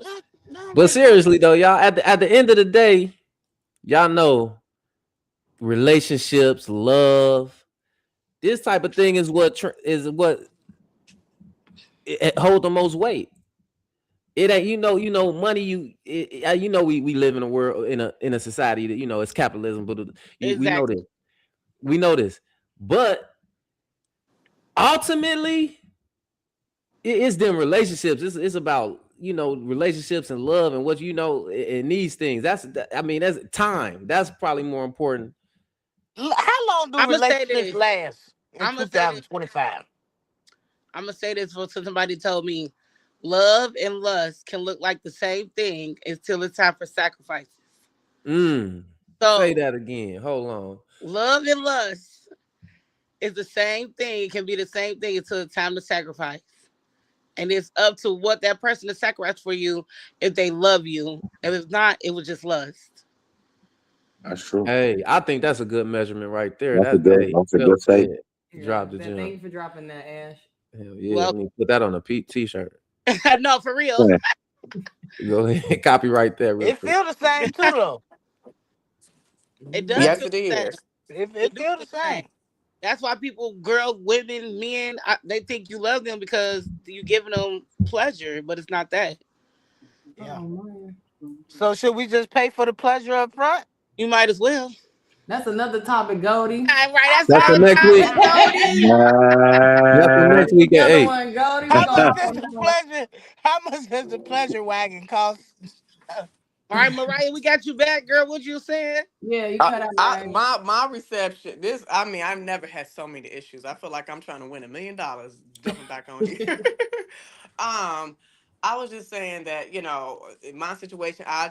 No, But rich daddy. seriously though, y'all, at the end of the day, y'all know relationships, love, this type of thing is what it hold the most weight. It ain't money. We live in a world in a society that it's capitalism, but we know Exactly. this. We know this, but ultimately, it's them relationships. It's about relationships and love and what in these things. That's time. That's probably more important. How long do I'm gonna say relationships this. last in I'm gonna say this. 2025? I'm gonna say this for somebody told me, love and lust can look like the same thing until it's time for sacrifices. Say So that again. Hold on. love and lust is the same thing. It can be the same thing until it's time to sacrifice. And it's up to what that person to sacrifice for you if they love you. If not, it was just lust. That's true. Hey, I think that's a good measurement right there. That's a That good. hey, That's a well good said. statement. Yeah. Drop the Thank gem. you for dropping that, Ash. Hell yeah. Well, We need to put that on a t-shirt. no, for real. Yeah. Go ahead. Copyright that real It quick. feel the same too, though. It does Yes, feel it the same. is. It It do feel the feel the same. same. That's why people, girls, women, men, they think you love them because you giving them pleasure, but it's not that. Yeah. Oh man. So should we just pay for the pleasure up front? You might as well. That's another topic, Goldie. All right, that's That's for our next week. topic, Cody. That's for Man. next week at Another 8. one, Goldie. We How gonna much hop does on the that one. pleasure? How much does the pleasure wagon cost? All right, Mariah, we got you back, girl. What you saying? Yeah, you cut out right. My reception. This, I mean, I've never had so many issues. I feel like I'm trying to win $1 million jumping back on here. I was just saying that in my situation, I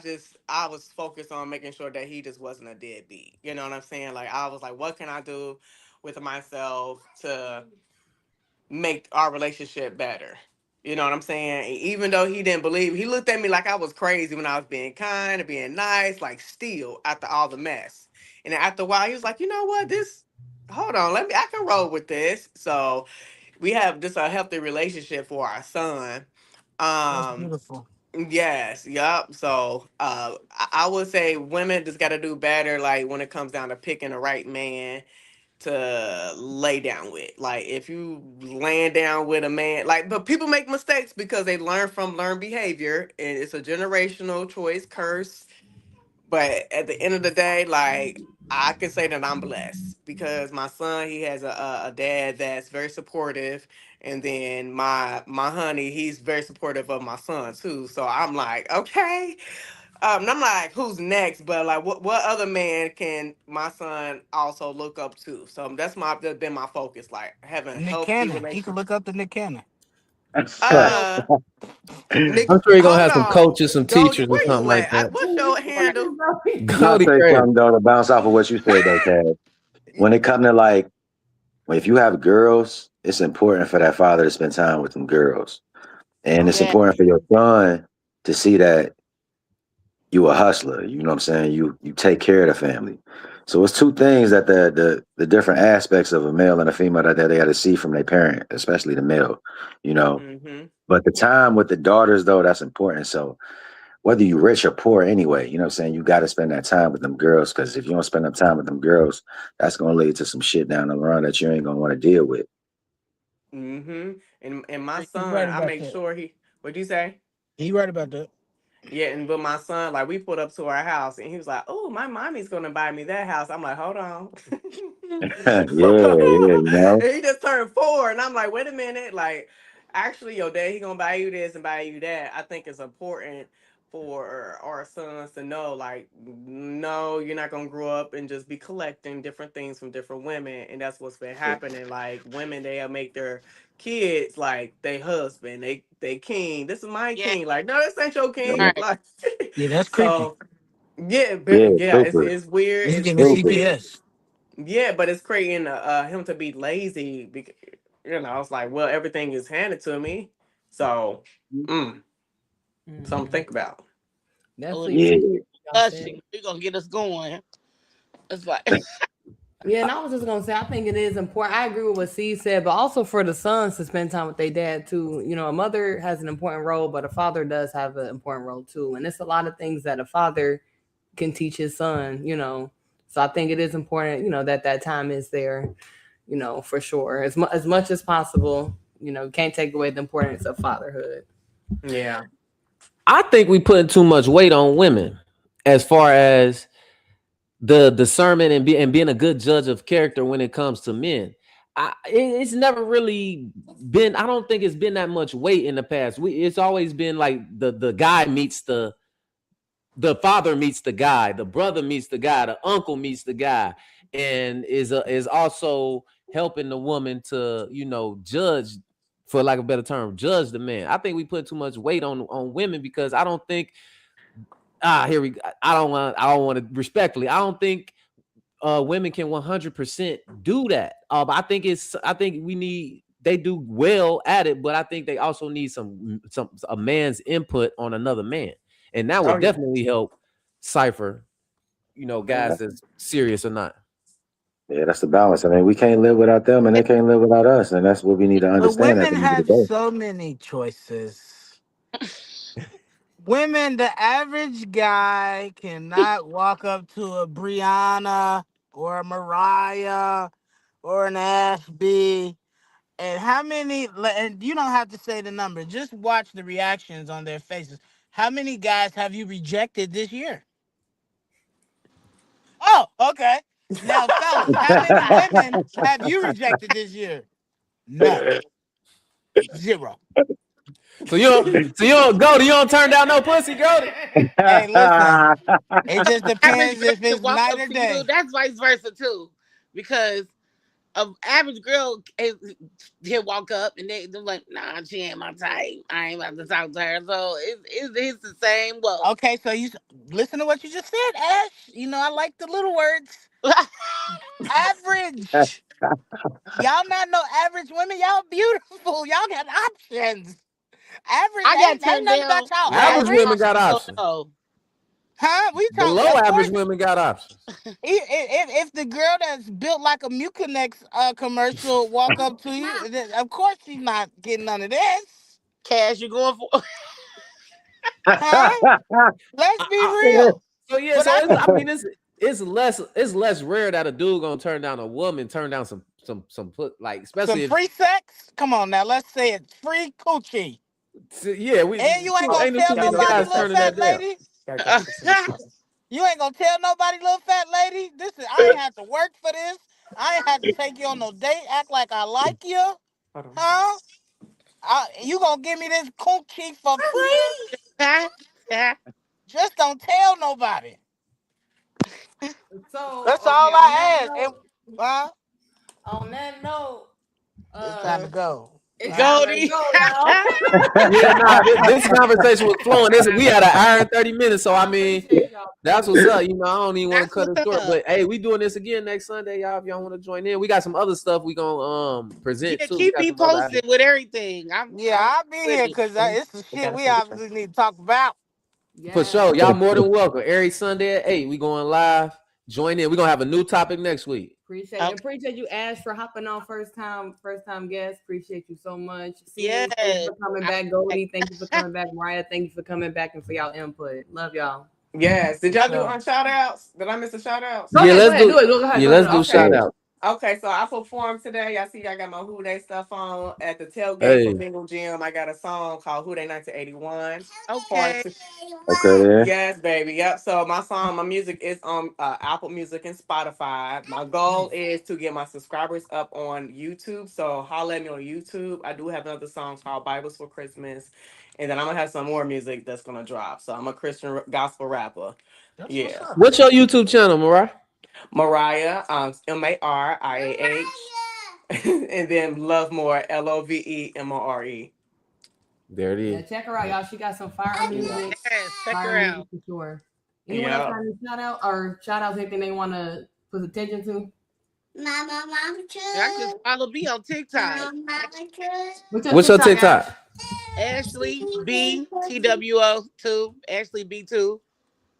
was focused on making sure that he just wasn't a deadbeat. You know what I'm saying? Like I was like, what can I do with myself to make our relationship better? You know what I'm saying? Even though he didn't believe, he looked at me like I was crazy when I was being kind and being nice, like still after all the mess. And then after a while, he was like, you know what? Hold on, I can roll with this. So we have just a healthy relationship for our son. That's Um, beautiful. yes, yup. So I would say women just got to do better, like when it comes down to picking the right man to lay down with. Like if you laying down with a man, but people make mistakes because they learn from learned behavior, and it's a generational choice curse. But at the end of the day, like I can say that I'm blessed because my son, he has a dad that's very supportive, and then my honey, he's very supportive of my son too. So I'm like, okay, and I'm like, who's next? But like, what other man can my son also look up to? So that's been my focus, like having a Nick healthy Cannon. He relationship. could look up to Nick Cannon. Well, Uh, Nick, I'm sure you're gonna hold have some on, coaches, some Goldie, teachers, or where something you like at? that. What's your handle? I'll Cody say crazy. something though to bounce off of what you said though, Ted. When it comes to like, if you have girls, it's important for that father to spend time with them girls, and it's yeah. important for your son to see that you a hustler. You know what I'm saying? You take care of the family. So it's two things that the different aspects of a male and a female that they got to see from their parent, especially the male. You know, Mm-hmm. but the time with the daughters though, that's important. So whether you rich or poor anyway, you know what I'm saying? You got to spend that time with them girls because if you don't spend that time with them girls, that's going to lead to some shit down the run that you ain't going to want to deal with. Mm-hmm. And my He's son, right I about make that. sure he. What'd you say? He right about that. Yeah, and but my son, like we pulled up to our house and he was like, "Oh, my mommy's gonna buy me that house." I'm like, "Hold on." Yeah, yeah, you know. And he just turned 4, and I'm like, "Wait a minute!" Like, actually, your dad he gonna buy you this and buy you that. I think it's important for our sons to know, like, no, you're not gonna grow up and just be collecting different things from different women, and that's what's been happening. Like, women they'll make their kids like they husband, they king. This is my Yeah. king. Like, no, this ain't your All king. right. Like, Yeah, that's creepy. so yeah, Yeah, yeah, super, it's weird. He's It's getting a super. creepy. CPS. Yeah, but it's creating him to be lazy. Because, it's like, well, everything is handed to me, so something to Mhm. think about. Oh, Definitely Yeah, appreciate y'all saying. gushing. We're gonna get us going. It's like Yeah, and I was just gonna say, I think it is important. I agree with what C said, but also for the sons to spend time with their dad too. You know, a mother has an important role, but a father does have an important role too. And it's a lot of things that a father can teach his son. So I think it is important. That that time is there. For sure, as much as possible. You can't take away the importance of fatherhood. Yeah. I think we putting too much weight on women as far as the discernment and being a good judge of character when it comes to men. It's never really been. I don't think it's been that much weight in the past. It's always been like the guy meets the father meets the guy, the brother meets the guy, the uncle meets the guy, and is also helping the woman to judge, for lack of a better term, judge the man. I think we put too much weight on women because I don't think here we I don't want to respectfully. I don't think women can 100% do that. I think we need they do well at it, but I think they also need some a man's input on another man, and that Oh would yeah. definitely help cipher, Yeah. guys that's serious or not. Yeah, that's the balance. I mean, we can't live without them, and they can't live without us, and that's what we need to But understand at women the end of the have day. so many choices. Women, the average guy cannot walk up to a Brianna or a Mariah or an Ashby. And how many, and you don't have to say the number, just watch the reactions on their faces. How many guys have you rejected this year? Oh, okay. Now, fellas, how many women have you rejected this year? None. Zero. So you don't go. You don't turn down no pussy, go. Hey, listen, it just Average depends girl if can it's walk night up or to you. day. That's vice versa too, because an average girl he'll walk up and they're like, nah, she ain't my type. I ain't about to talk to her. So it's the same. Well, Okay, so you listen to what you just said, Ash. You know, I like the little words. Average. Y'all not no average women. Y'all beautiful. Y'all got options. Average I got ain't turned nothing down about y'all by Average average women average. got women. So options. no. Huh? We talk, Below of average course. women got options. If the girl that's built like a Mucinex commercial walk up to you, then of course she's not getting none of this. Cash, you going for? Huh? Let's be I, real. So yeah, But so I it's less rare that a dude gonna turn down a woman, turn down some put like some especially if free sex. Come on now, let's say it. Free coochie. yeah we And you ain't gonna ain't no too tell many Gotta get nobody, this guys little turning person. fat that down. lady. Gotta get the person this person. You ain't gonna tell nobody, little fat lady. This is I ain't had to work for this. I ain't had to take you on no date. Act like I like you, Hold on. huh? You gonna give me this coochie for free? Just don't tell nobody. So That's okay, all I ask. And huh? on that note, It's time to uh, go. it's Huh? time to Goldie. go, y'all. Yeah, nah, this conversation was flowing. We had an hour and 30 minutes, so I I mean appreciate y'all that's too. what's up. I don't even want to That's cut what's it short, up. but hey, we doing this again next Sunday, y'all. If y'all want to join in, we got some other stuff we gonna present Yeah, too. We keep got me some other posted with everything. Yeah, I'm I'll be with here it. because We it's the shit got a we picture. obviously need to talk about. for sure. Yes. Y'all more than welcome. Every Sunday at 8, we going live. Join in. We're gonna have a new topic next week. Okay. Appreciate you, Ash, for hopping on first time guest. Appreciate you so much. Yes. See, thank you for coming I- back. Goldie, thank you for coming back. Mariah, thank you for coming back and for y'all input. Love y'all. Yes. Did For y'all do sure. shout outs? Did I miss the shout outs? Go Yeah, ahead, go let's ahead, do. do it. Go ahead, Yeah, go ahead. let's do Okay. shout Okay. out. Okay, so I performed today. I see I got my Who They stuff on at the tailgate for Hey, Bingo Gym. I got a song called Who They 1981. Part okay. two. Okay, then. Yes, baby. Yep. So my music is on Apple Music and Spotify. My goal is to get my subscribers up on YouTube. So holla at me on YouTube. I do have another song called Bibles for Christmas, and then I'm gonna have some more music that's gonna drop. So I'm a Christian gospel rapper. That's what's Yeah, up. what's your YouTube channel, Mariah? Mariah, Mariah, and then Love More, Lovemore. There it Yeah, is. check her out, y'all. She got some fire Yeah. music. Yes, check her Fire out. music for sure. Anyone else Yeah. got any shout outs, anything they want to put attention to? I just follow me on TikTok. What's your What's your TikTok, Ash? TikTok? Ashley B TWO2. Ashley B2.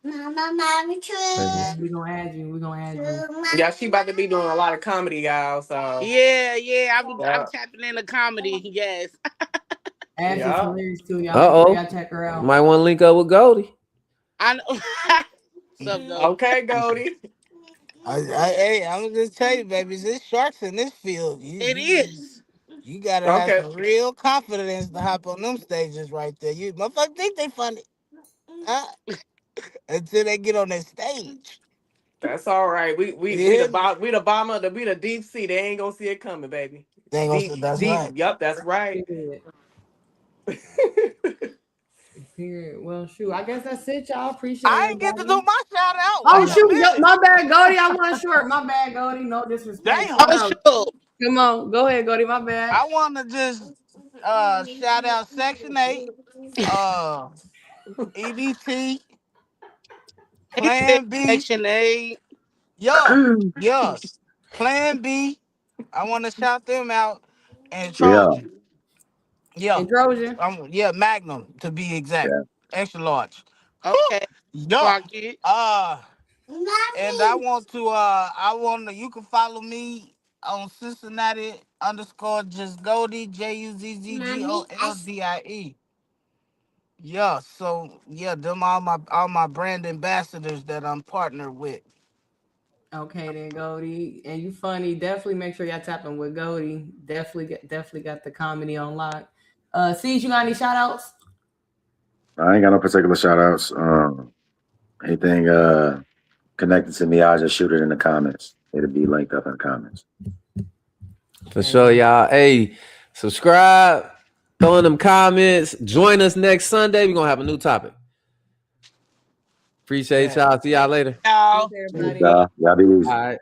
Yeah, we gonna add you. We gonna add you. Yeah, she about to be doing a lot of comedy, y'all. So Yeah, yeah. I'm yeah. tapping into comedy. Yes. Ash is Yeah. hilarious too, y'all. Make Uh sure oh. y'all check her out. Might want to link up with Goldie. I know. Some though. Okay, Goldie. Hey, I'm just tell you, baby, there's sharks in this field. It is. You gotta have Okay. some real confidence to hop on them stages right there. You motherfuckers think they funny, huh? Until they get on that stage. That's all right. We Yeah. the bottom of the deep sea. They ain't gonna see it coming, baby. They ain't gonna say that's Deep. right. Yep, that's right. Period. Period. Well, shoot. I guess that's it, y'all. Appreciate I ain't get to everybody. do my shout out. Oh Wait a shoot, minute. my bad, Goldie. I wasn't short. My bad, Goldie. No disrespect. Damn. Shout Oh out. shoot. Come on, go ahead, Goldie. My bad. I wanna just shout out Section 8, uh EBT, He said Plan B. Section 8. Yeah, yes. Plan B. I wanna shout them out. And Yeah, Trojan. Yeah. And Trojan. Yeah, Magnum to be exact. yeah. Extra large. Whew. Okay. Yeah. Clock it. And I want to, you can follow me on Cincinnati _ just Goldie, JUZZGOLDIE. Yeah, so yeah, them all my brand ambassadors that I'm partnered with. Okay, then Goldie. And you funny. Definitely make sure y'all tapping with Goldie. Definitely got the comedy on lock. See, you got any shout outs? I ain't got no particular shout outs. Anything connected to me, I'll just shoot it in the comments. It'll be linked up in the comments. For sure, y'all. Hey, subscribe, throw in them comments. Join us next Sunday. We're gonna have a new topic. Appreciate y'all. See y'all later. Y'all. Everybody. Y'all be easy. All right.